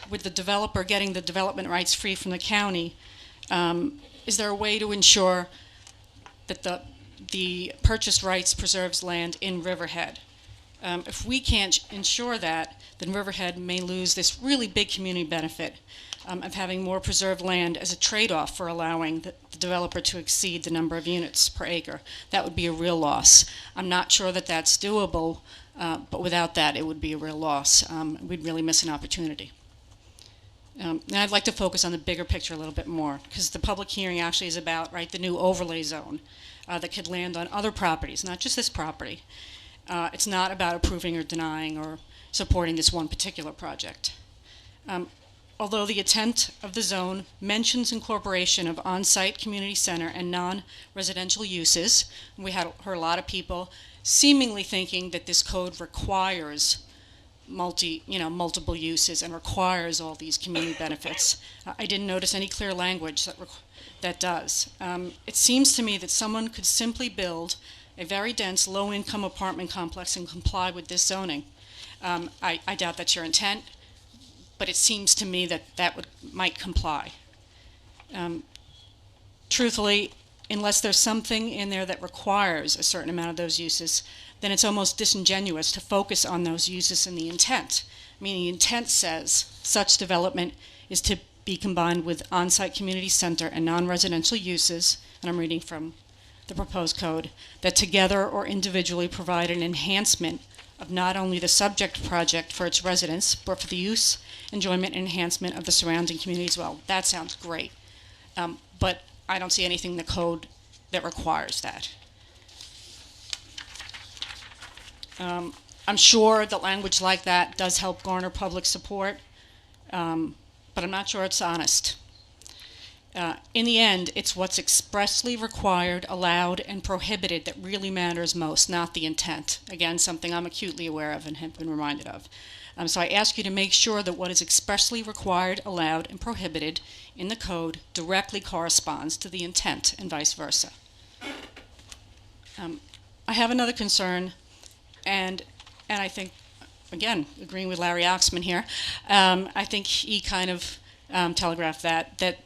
with the developer getting the development rights free from the county, is there a way to ensure that the purchased rights preserves land in Riverhead? If we can't ensure that, then Riverhead may lose this really big community benefit of having more preserved land as a trade-off for allowing the developer to exceed the number of units per acre. That would be a real loss. I'm not sure that that's doable, but without that, it would be a real loss. We'd really miss an opportunity. Now I'd like to focus on the bigger picture a little bit more, because the public hearing actually is about the new overlay zone that could land on other properties, not just this property. It's not about approving or denying or supporting this one particular project. Although the intent of the zone mentions incorporation of on-site community center and non-residential uses, we heard a lot of people seemingly thinking that this code requires multiple uses and requires all these community benefits. I didn't notice any clear language that does. It seems to me that someone could simply build a very dense, low-income apartment complex and comply with this zoning. I doubt that's your intent, but it seems to me that might comply. Truthfully, unless there's something in there that requires a certain amount of those uses, then it's almost disingenuous to focus on those uses in the intent. I mean, the intent says such development is to be combined with on-site community center and non-residential uses, and I'm reading from the proposed code, that together or individually provide an enhancement of not only the subject project for its residents, but for the use, enjoyment, and enhancement of the surrounding community as well. That sounds great, but I don't see anything in the code that requires that. I'm sure that language like that does help garner public support, but I'm not sure it's honest. In the end, it's what's expressly required, allowed, and prohibited that really matters most, not the intent. Again, something I'm acutely aware of and have been reminded of. So I ask you to make sure that what is expressly required, allowed, and prohibited in the code directly corresponds to the intent and vice versa. I have another concern, and I think, again, agreeing with Larry Oxman here, I think he kind of telegraphed that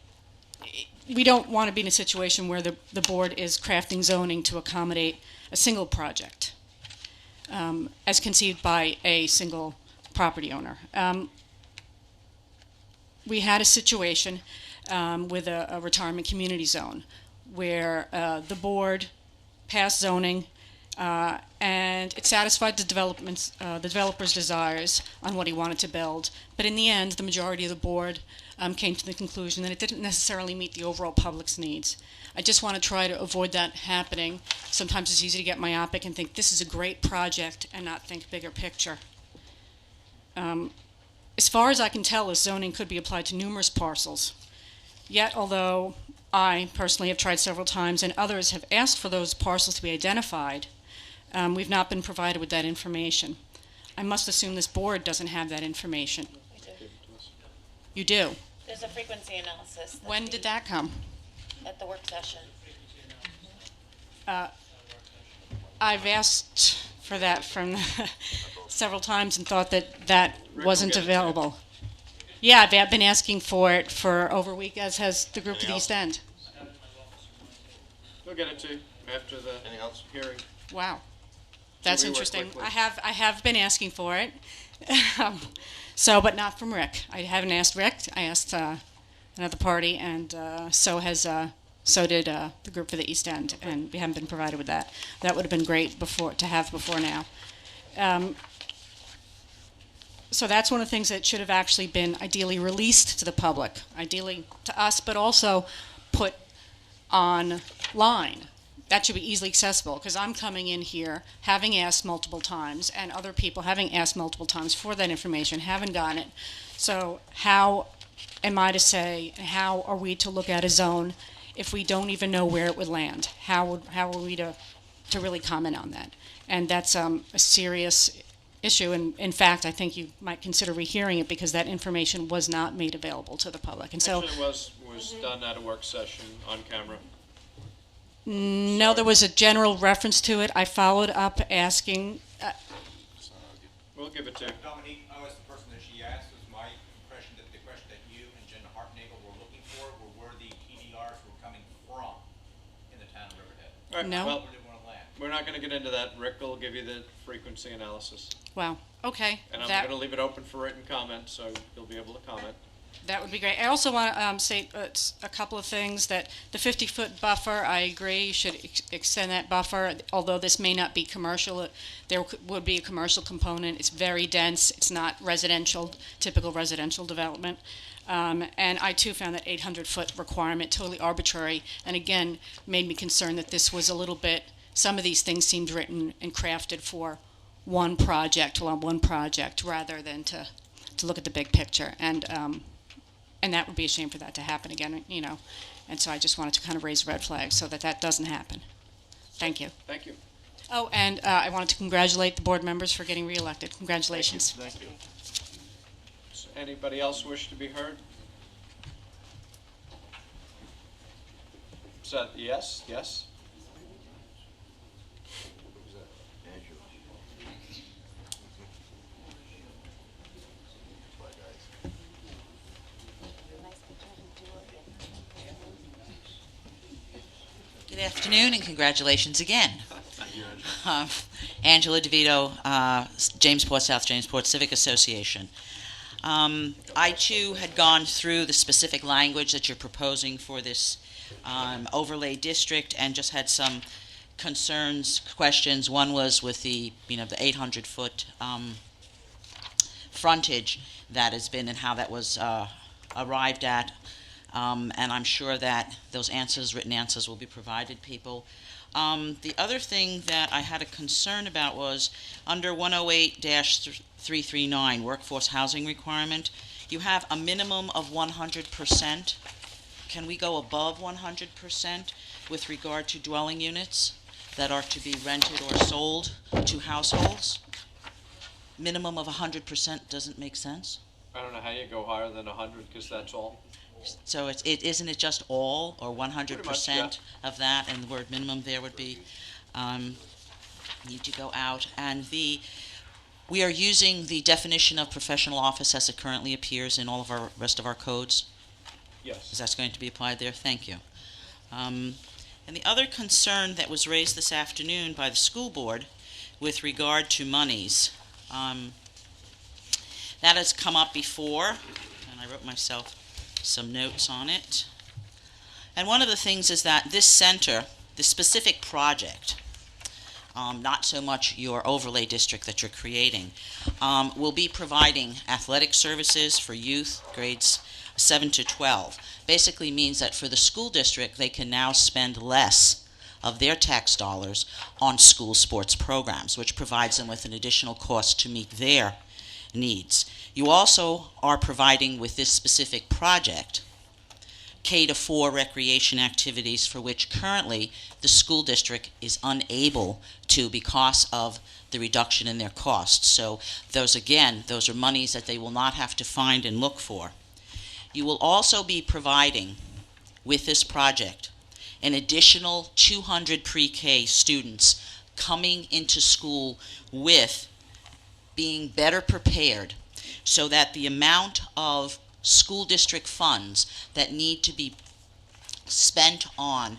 we don't want to be in a situation where the board is crafting zoning to accommodate a single project as conceived by a single property owner. We had a situation with a retirement community zone where the board passed zoning and it satisfied the developer's desires on what he wanted to build. But in the end, the majority of the board came to the conclusion that it didn't necessarily meet the overall public's needs. I just want to try to avoid that happening. Sometimes it's easy to get myopic and think this is a great project and not think bigger picture. As far as I can tell, this zoning could be applied to numerous parcels. Yet, although I personally have tried several times and others have asked for those parcels to be identified, we've not been provided with that information. I must assume this board doesn't have that information. You do? There's a frequency analysis. When did that come? At the work session. I've asked for that from several times and thought that wasn't available. Yeah, I've been asking for it for over a week, as has the group to the East End. We'll get it to you after the hearing. Wow, that's we work interesting. quickly. I have been asking for it, but not from Rick. I haven't asked Rick. I asked another party, and so did the group for the East End, and we haven't been provided with that. That would have been great before now. So that's one of the things that should have actually been ideally released to the public, ideally to us, but also put online. That should be easily accessible, because I'm coming in here having asked multiple times, and other people having asked multiple times for that information, haven't gotten it. So how am I to say, how are we to look at a zone if we don't even know where it would land? How are we to really comment on that? And that's a serious issue, and in fact, I think you might consider rehearing it because that information was not made available to the public. And so, Actually, it was done at a work session on camera. no, there was a general reference to it. I followed up asking. We'll give it to you. Dominique, I was the person that she asked. Was my impression that the question that you and Jen Hartnagel were looking for were where the PDRs were coming from in the town of Riverhead. All right, No. Well, we're not going to get into that. Rick will give you the frequency analysis. Wow. Okay. And I'm going to leave it open for written comment, so you'll be able to comment. That would be great. I also want to say a couple of things. That the 50-foot buffer, I agree, you should extend that buffer. Although this may not be commercial, there would be a commercial component. It's very dense. It's not residential, typical residential development. And I too found that 800-foot requirement totally arbitrary, and again made me concerned that this was a little bit. Some of these things seemed written and crafted for one project rather than to look at the big picture. And that would be a shame for that to happen again, And so I just wanted to kind of raise a red flag so that doesn't happen. Thank you. Thank you. Oh, and I wanted to congratulate the board members for getting reelected. Congratulations. Thank you. Does anybody else wish to be heard? Is that yes? Yes? Good afternoon and congratulations again. Angela DeVito, Jamesport, South Jamesport Civic Association. I too had gone through the specific language that you're proposing for this overlay district and just had some questions. One was with the 800-foot frontage that has been and how that was arrived at. And I'm sure that those written answers will be provided people. The other thing that I had a concern about was under 108-339, workforce housing requirement, you have a minimum of 100%. can we go above 100% with regard to dwelling units that are to be rented or sold to households? Minimum of 100% doesn't make sense? I don't know how you go higher than 100, because that's all. So isn't it just all, or 100% much, yeah. of that, and the word minimum there would be, need to go out. And we are using the definition of professional office as it currently appears in all of our rest of our codes? Yes. Is that going to be applied there? Thank you. And the other concern that was raised this afternoon by the school board with regard to monies, that has come up before, and I wrote myself some notes on it. And one of the things is that this center, the specific project, not so much your overlay district that you're creating, will be providing athletic services for youth grades 7 to 12. Basically means that for the school district, they can now spend less of their tax dollars on school sports programs, which provides them with an additional cost to meet their needs. You also are providing with this specific project K-4 recreation activities for which currently the school district is unable to because of the reduction in their costs. So those are monies that they will not have to find and look for. You will also be providing with this project an additional 200 pre-K students coming into school with being better prepared so that the amount of school district funds that need to be spent on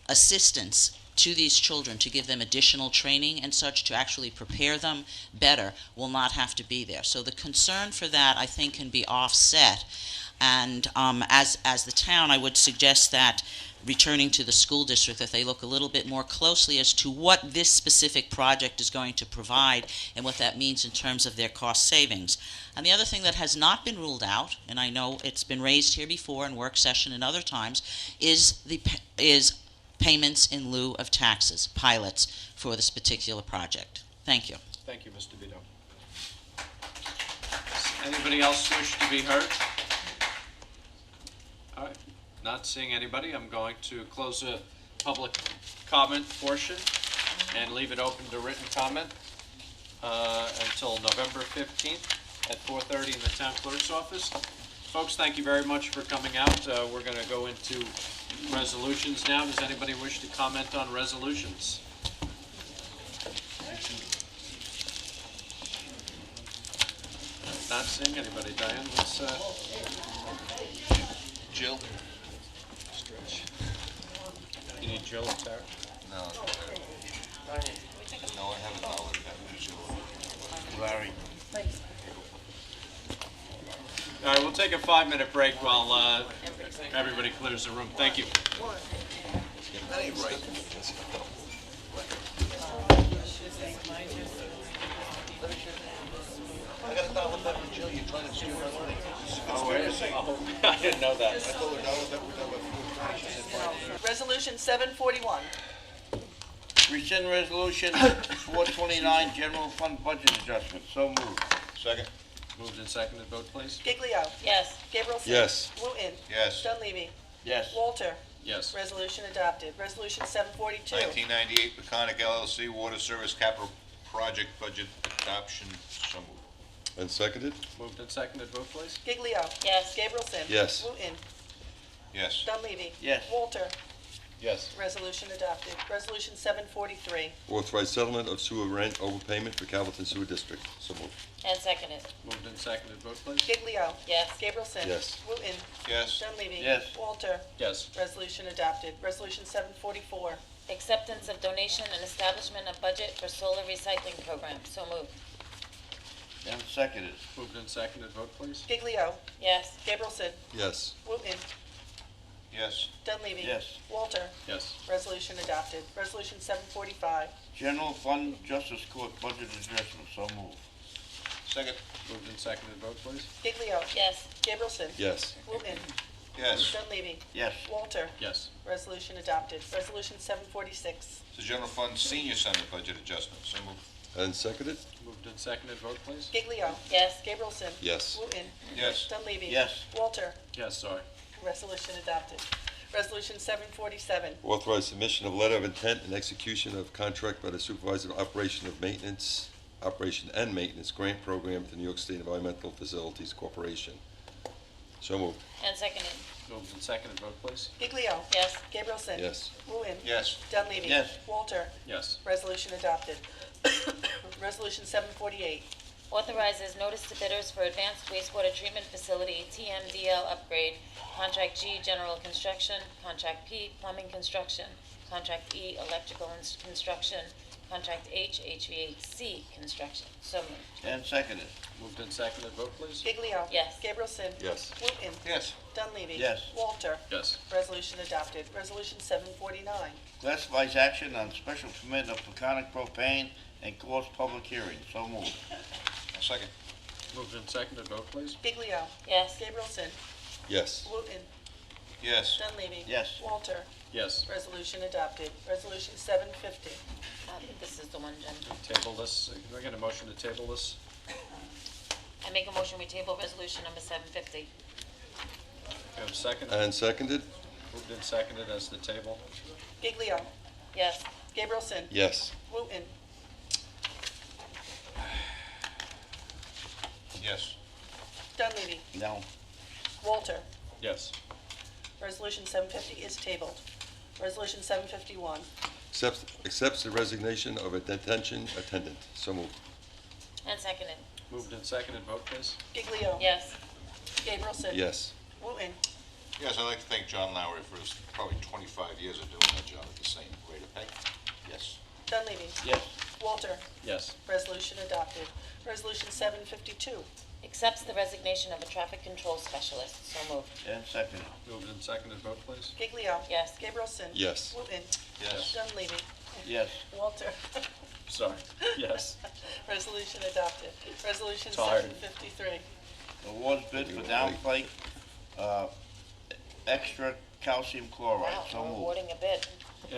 assistance to these children to give them additional training and such to actually prepare them better will not have to be there. So the concern for that, I think, can be offset. And as the town, I would suggest that returning to the school district, that they look a little bit more closely as to what this specific project is going to provide and what that means in terms of their cost savings. And the other thing that has not been ruled out, and I know it's been raised here before in work session and other times, is payments in lieu of taxes, pilots, for this particular project. Thank you. Thank you, Mr. Vito. Does anybody else wish to be heard? All right. Not seeing anybody, I'm going to close the public comment portion and leave it open to written comment until November 15th at 4:30 in the town clerk's office. Folks, thank you very much for coming out. We're going to go into resolutions now. Does anybody wish to comment on resolutions? Not seeing anybody. Diane, let's... Jill? You need Jill and Tara? No. No, I haven't already had Jill. Larry. All right, we'll take a 5-minute break while everybody clears the room. Thank you. That ain't right. I got $1 bet with Jill. You're trying to steal my money. Oh, wait a second. Oh, I didn't know that. I told her $1 bet we're done with food. She said, fine. Resolution 741. Rescind resolution 429, general fund budget adjustment. So moved. Second. Moved and seconded. Vote, please. Giglio. Yes. Gabrielson. Yes. Wooten. Yes. Dunleavy. Yes. Walter. Yes. Resolution adopted. Resolution 742. 1998 Peconic LLC Water Service Capital Project Budget Adoption. So moved. And seconded? Moved and seconded. Vote, please. Giglio. Yes. Gabrielson. Yes. Wooten. Yes. Dunleavy. Yes. Walter. Yes. Resolution adopted. Resolution 743. Authorized settlement of sewer rent overpayment for Calverton Sewer District. So moved. And seconded. Moved and seconded. Vote, please. Giglio. Yes. Gabrielson. Yes. Wooten. Yes. Dunleavy. Yes. Walter. Yes. Resolution adopted. Resolution 744. Acceptance of donation and establishment of budget for solar recycling program. So moved. And seconded. Moved and seconded. Vote, please. Giglio. Yes. Gabrielson. Yes. Wooten. Yes. Dunleavy. Yes. Walter. Yes. Resolution adopted. Resolution 745. General Fund Justice Court Budget Adjustment. So moved. Second. Moved and seconded. Vote, please. Giglio. Yes. Gabrielson. Yes. Wooten. Yes. Dunleavy. Yes. Walter. Yes. Resolution adopted. Resolution 746. The General Fund Senior Center Budget Adjustment. So moved. And seconded? Moved and seconded. Vote, please. Giglio. Yes. Gabrielson. Yes. Wooten. Yes. Dunleavy. Yes. Walter. Yes, sorry. Resolution adopted. Resolution 747. Authorize submission of letter of intent and execution of contract by the supervisor of operation and maintenance grant program to New York State Environmental Facilities Corporation. So moved. And seconded. Moved and seconded, vote please. Giglio. Yes. Gabrielson. Yes. Wooten. Yes. Dunleavy. Yes. Walter. Yes. Resolution adopted. Resolution 748. Authorizes notice to bidders for advanced wastewater treatment facility TMDL upgrade, Contract G, general construction, Contract P, plumbing construction, Contract E, electrical construction, Contract H, HVAC construction. So moved. And seconded. Moved and seconded, vote please. Giglio. Yes. Gabrielson. Yes. Wooten. Yes. Dunleavy. Yes. Walter. Yes. Resolution adopted. Resolution 749. Classifies action on special permit of Peconic Propane and close public hearing. So moved. Second. Moved and seconded, vote please. Giglio. Yes. Gabrielson. Yes. Wooten. Yes. Dunleavy. Yes. Walter. Yes. Resolution adopted. Resolution 750. This is the one, Jen. Table this, can I get a motion to table this? I make a motion, we table resolution number 750. Can I have a second? And seconded? Moved and seconded as the table. Giglio. Yes. Gabrielson. Yes. Wooten. Yes. Dunleavy. No. Walter. Yes. Resolution 750 is tabled. Resolution 751. Accepts the resignation of a detention attendant. So moved. And seconded. Moved and seconded, vote please. Giglio. Yes. Gabrielson. Yes. Wooten. Yes, I'd like to thank John Lowry for his probably 25 years of doing that job at the same rate of pay. Yes. Dunleavy. Yes. Walter. Yes. Resolution adopted. Resolution 752. Accepts the resignation of a traffic control specialist. So moved. And seconded. Moved and seconded, vote please. Giglio. Yes. Gabrielson. Yes. Wooten. Yes. Dunleavy. Yes. Walter. Sorry, yes. Resolution adopted. Resolution Tired. 753. Awards bid for downpike, extra calcium chloride. Wow, So we're moved. awarding a bid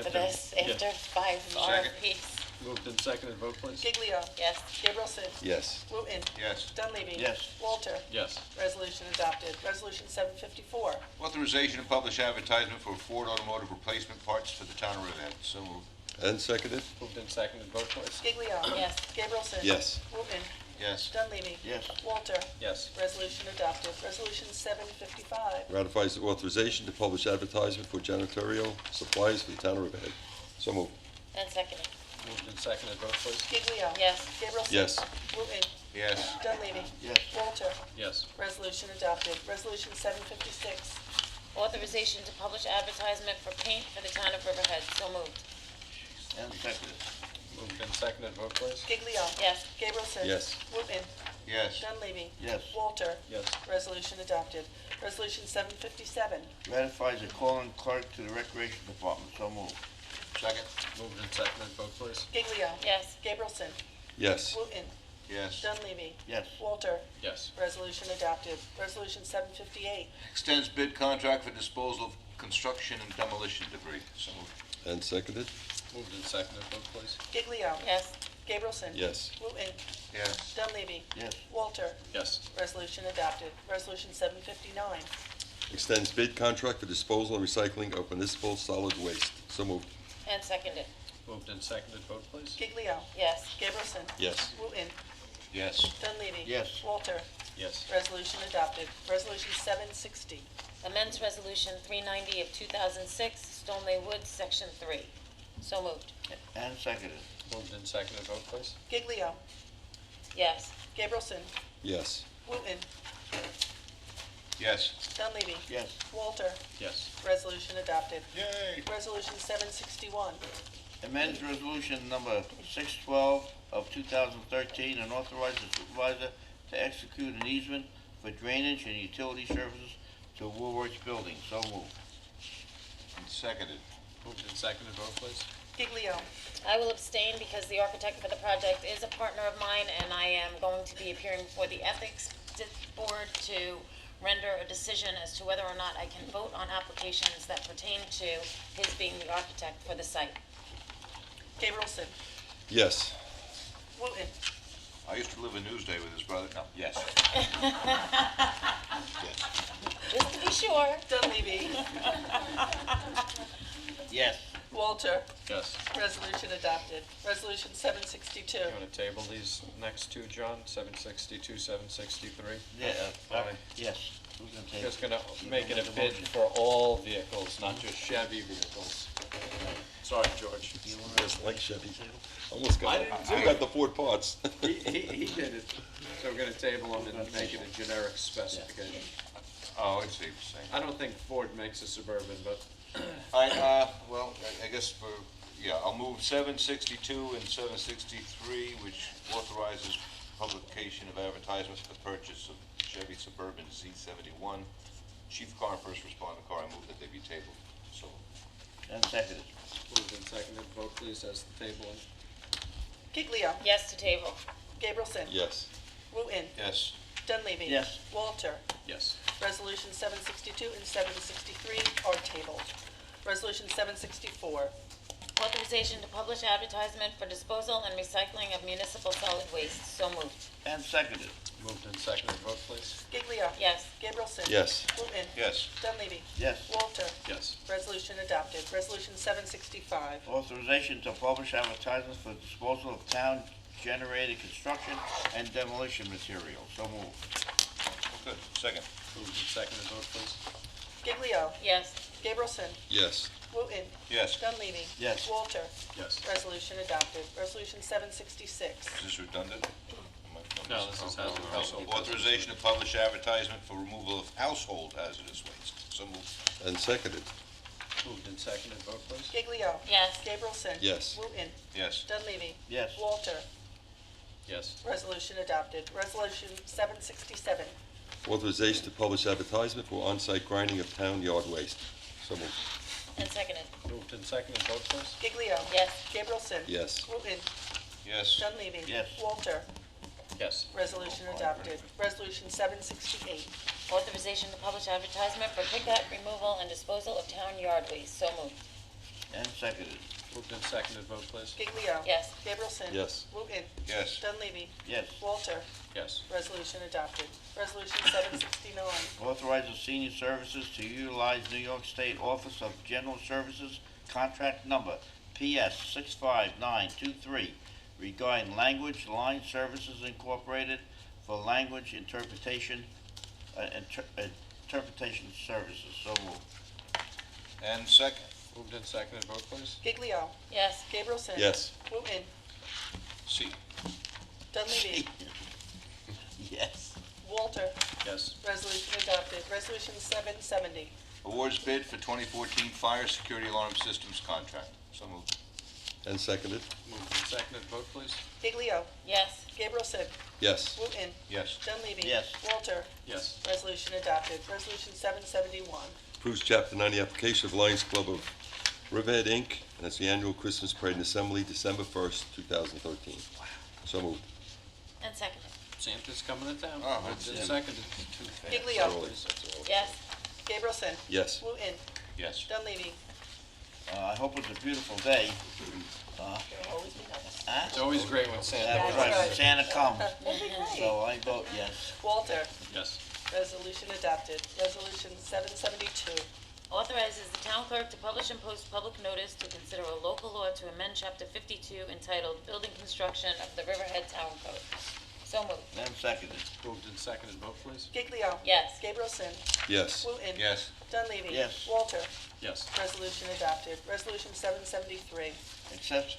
for this after 5 RFPs. Moved and seconded, vote please. Giglio. Yes. Gabrielson. Yes. Wooten. Yes. Dunleavy. Yes. Walter. Yes. Resolution adopted. Resolution 754. Authorization to publish advertisement for Ford Automotive Replacement Parts for the town of Riverhead. So moved. And seconded? Moved and seconded, vote please. Giglio. Yes. Gabrielson. Yes. Wooten. Yes. Dunleavy. Yes. Walter. Yes. Resolution adopted. Resolution 755. Ratifies the authorization to publish advertisement for janitorial supplies for the town of Riverhead. So moved. And seconded. Moved and seconded, vote please. Giglio. Yes. Gabrielson. Yes. Wooten. Yes. Dunleavy. Yes. Walter. Yes. Resolution adopted. Resolution 756. Authorization to publish advertisement for paint for the town of Riverhead. So moved. And seconded. Moved and seconded, vote please. Giglio. Yes. Gabrielson. Yes. Wooten. Yes. Dunleavy. Yes. Walter. Yes. Resolution adopted. Resolution 757. Ratifies a calling clerk to the Recreation Department. So moved. Second. Moved and seconded, vote please. Giglio. Yes. Gabrielson. Yes. Wooten. Yes. Dunleavy. Yes. Walter. Yes. Resolution adopted. Resolution 758. Extends bid contract for disposal of construction and demolition debris. So moved. And seconded? Moved and seconded, vote please. Giglio. Yes. Gabrielson. Yes. Wooten. Yes. Dunleavy. Yes. Walter. Yes. Resolution adopted. Resolution 759. Extends bid contract for disposal and recycling of municipal solid waste. So moved. And seconded. Moved and seconded, vote please. Giglio. Yes. Gabrielson. Yes. Wooten. Yes. Dunleavy. Yes. Walter. Yes. Resolution adopted. Resolution 760. Amends Resolution 390 of 2006, Stoneleigh Woods, Section 3. So moved. And seconded. Moved and seconded, vote please. Giglio. Yes. Gabrielson. Yes. Wooten. Yes. Dunleavy. Yes. Walter. Yes. Resolution adopted. Yay. Resolution 761. Amends resolution number 612 of 2013 and authorizes the supervisor to execute an easement for drainage and utility services to Woolworths Building. So moved. And seconded. Moved and seconded, vote please. Giglio. I will abstain because the architect for the project is a partner of mine, and I am going to be appearing before the Ethics Board to render a decision as to whether or not I can vote on applications that pertain to his being the architect for the site. Gabrielson. Yes. Wooten. I used to live in Newsday with his brother. No. Yes. Yes. Just to be sure. Dunleavy. Yes. Walter. Yes. Resolution adopted. Resolution 762. You want to table these next two, John? 762, 763? Yeah, Aye. yes. Who's gonna take Just it? gonna You make it make a the bid motion? for all vehicles, not just Chevy vehicles. Sorry, George. Just like Chevy. Almost got, I didn't still do got it. the Ford parts. He did it. So we're gonna table them and make it a generic specification. Oh, I see what you're saying. I don't think Ford makes a Suburban, but Well, I guess I'll move 762 and 763, which authorizes publication of advertisements for the purchase of Chevy Suburban Z71, chief car and first responder car. I move that they be tabled. So, And seconded. moved and seconded. Vote please as the table. Giglio. Yes to table. Gabrielson. Yes. Wooten. yes. Dunleavy. Yes. Walter. Yes. Resolution 762 and 763 are tabled. Resolution 764. Authorization to publish advertisement for disposal and recycling of municipal solid waste. So moved. And seconded. Moved and seconded. Vote please. Giglio. Yes. Gabrielson. Yes. Wooten. Yes. Dunleavy. Yes. Walter. Yes. Resolution adopted. Resolution 765. Authorization to publish advertisements for disposal of town-generated construction and demolition materials. So moved. Good. Second. Moved and seconded. Vote please. Giglio. Yes. Gabrielson. Yes. Wooten. Yes. Dunleavy. Yes. Walter. Yes. Resolution adopted. Resolution 766. Is this redundant? No, this is household. Authorization to publish advertisement for removal of household hazardous waste. So moved. And seconded. Moved and seconded. Vote please. Giglio. Yes. Gabrielson. Yes. Wooten. Yes. Dunleavy. Yes. Walter. Yes. Resolution adopted. Resolution 767. Authorization to publish advertisement for on-site grinding of town yard waste. So moved. And seconded. Moved and seconded. Vote please. Giglio. Yes. Gabrielson. Yes. Wooten. Yes. Dunleavy. Yes. Walter. Yes. Resolution adopted. Resolution 768. Authorization to publish advertisement for pickup, removal, and disposal of town yard waste. So moved. And seconded. Moved and seconded. Vote please. Giglio. Yes. Gabrielson. Yes. Wooten. Yes. Dunleavy. Yes. Walter. Yes. Resolution adopted. Resolution 769. Authorizes senior services to utilize New York State Office of General Services contract number PS 65923 regarding Language Line Services Incorporated for language interpretation services. So moved. And second. Moved and seconded. Vote please. Giglio. Yes. Gabrielson. Yes. Wooten. C. Dunleavy. Yes. Walter. Yes. Resolution adopted. Resolution 770. Awards bid for 2014 fire security alarm systems contract. So moved. And seconded. Moved and seconded. Vote please. Giglio. Yes. Gabrielson. Yes. Wooten. Yes. Dunleavy. Yes. Walter. Yes. Resolution adopted. Resolution 771. Approves Chapter 90 application of Lions Club of Riverhead, Inc., and it's the annual Christmas Parade and Assembly, December 1st, 2013. So moved. And seconded. Santa's coming to town. Oh, Moved and that's- seconded. Giglio. Vote please. Yes. Gabrielson. Yes. Wooten. Yes. Dunleavy. I hope it's a beautiful day. Huh? It's always great when Santa That's comes. right, Santa comes. That'd be great. So I vote yes. Walter. Yes. Resolution adopted. Resolution 772. Authorizes the town clerk to publish and post public notice to consider a local law to amend Chapter 52 entitled Building Construction of the Riverhead Town Code. So moved. And seconded. Moved and seconded. Vote please. Giglio. Yes. Gabrielson. Yes. Wooten. Yes. Dunleavy. Yes. Walter. Yes. Resolution adopted. Resolution 773. Accepts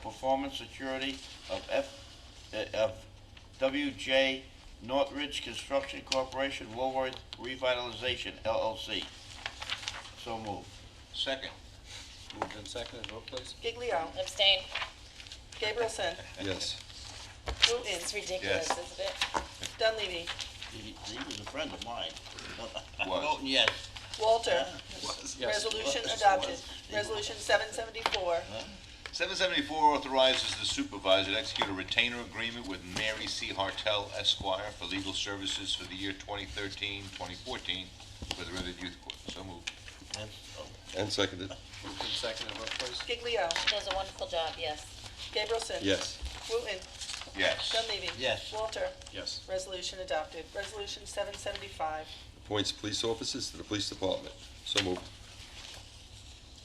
performance security of WJ Northridge Construction Corporation, Woolworth Revitalization LLC. So moved. Second. Moved and seconded. Vote please. Giglio. Abstain. Gabrielson. Yes. Wooten. It's ridiculous, Yes. isn't it? Dunleavy. He was a friend of mine. I'm Was. voting yes. Walter. Yes. Resolution Was. adopted. Resolution 774. 774 authorizes the supervisor to execute a retainer agreement with Mary C. Hartel Esquire for legal services for the year 2013-2014 for the Riverhead Youth Court. So moved. And seconded. Moved and seconded. Vote please. Giglio. She does a wonderful job, yes. Gabrielson. Yes. Wooten. Yes. Dunleavy. Yes. Walter. Yes. Resolution adopted. Resolution 775. appoints police officers to the police department. So moved.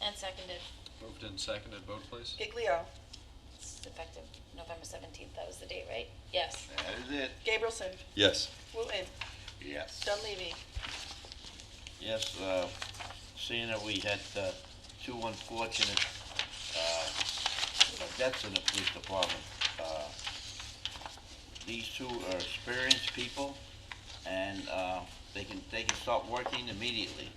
And seconded. Moved and seconded, vote please. Giglio. It's effective November 17th, that was the date, right? Yes. That is it. Gabrielson. Yes. Wooten. Yes. Dunleavy. Yes, seeing that we had two unfortunate deaths in the police department. These two are experienced people, and they can start working immediately.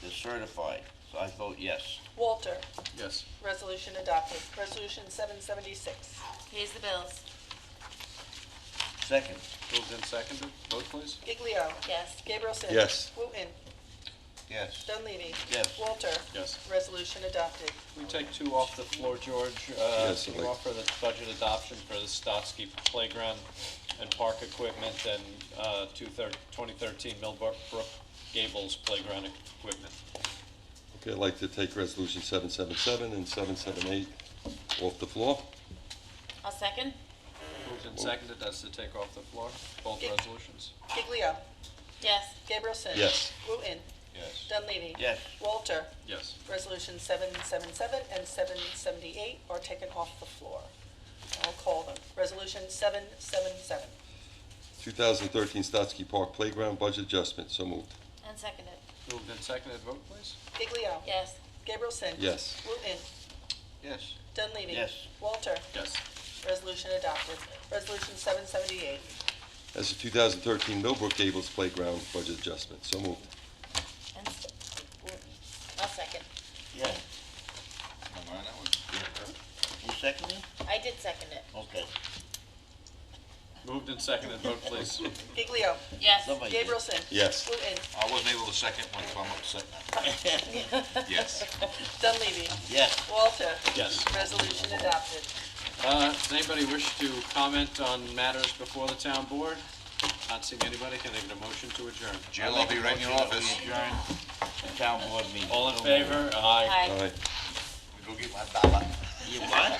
They're certified, so I vote yes. Walter. Yes. Resolution adopted. Resolution 776. Pays the bills. Second. Moved and seconded, vote please. Giglio. Yes. Gabrielson. Yes. Wooten. Yes. Dunleavy. Yes. Walter. Yes. Resolution adopted. We take two off the floor, George. Yes, I'd You like- offer the budget adoption for the Stotsky Playground and Park Equipment and 2013 Millbrook Gables Playground Equipment. Okay, I'd like to take Resolution 777 and 778 off the floor. I'll second. Moved and seconded, that's to take off the floor, both Gig- resolutions. Giglio. Yes. Gabrielson. Yes. Wooten. Yes. Dunleavy. Yes. Walter. Yes. Resolution 777 and 778 are taken off the floor. I'll call them. Resolution 777. 2013 Stotsky Park Playground Budget Adjustment. So moved. And seconded. Moved and seconded, vote please. Giglio. Yes. Gabrielson. Yes. Wooten. Yes. Dunleavy. Yes. Walter. Yes. Resolution adopted. Resolution 778. As the 2013 Millbrook Gables Playground Budget Adjustment. So moved. And I'll second. Yes. You second it? I did second it. Okay. Moved and seconded, vote please. Giglio. Yes. Somebody did. Gabrielson. Yes. Wooten. I wasn't able to second one, so I'm upset now. Yes. Dunleavy. Yes. Walter. Yes. Resolution adopted. Does anybody wish to comment on matters before the town board? Not seeing anybody, can I get a motion to adjourn? Jill, I'll be right in your office. Adjourn the town board meeting. All in favor? Aye. Aye. Aye. Go get my dollar. You what?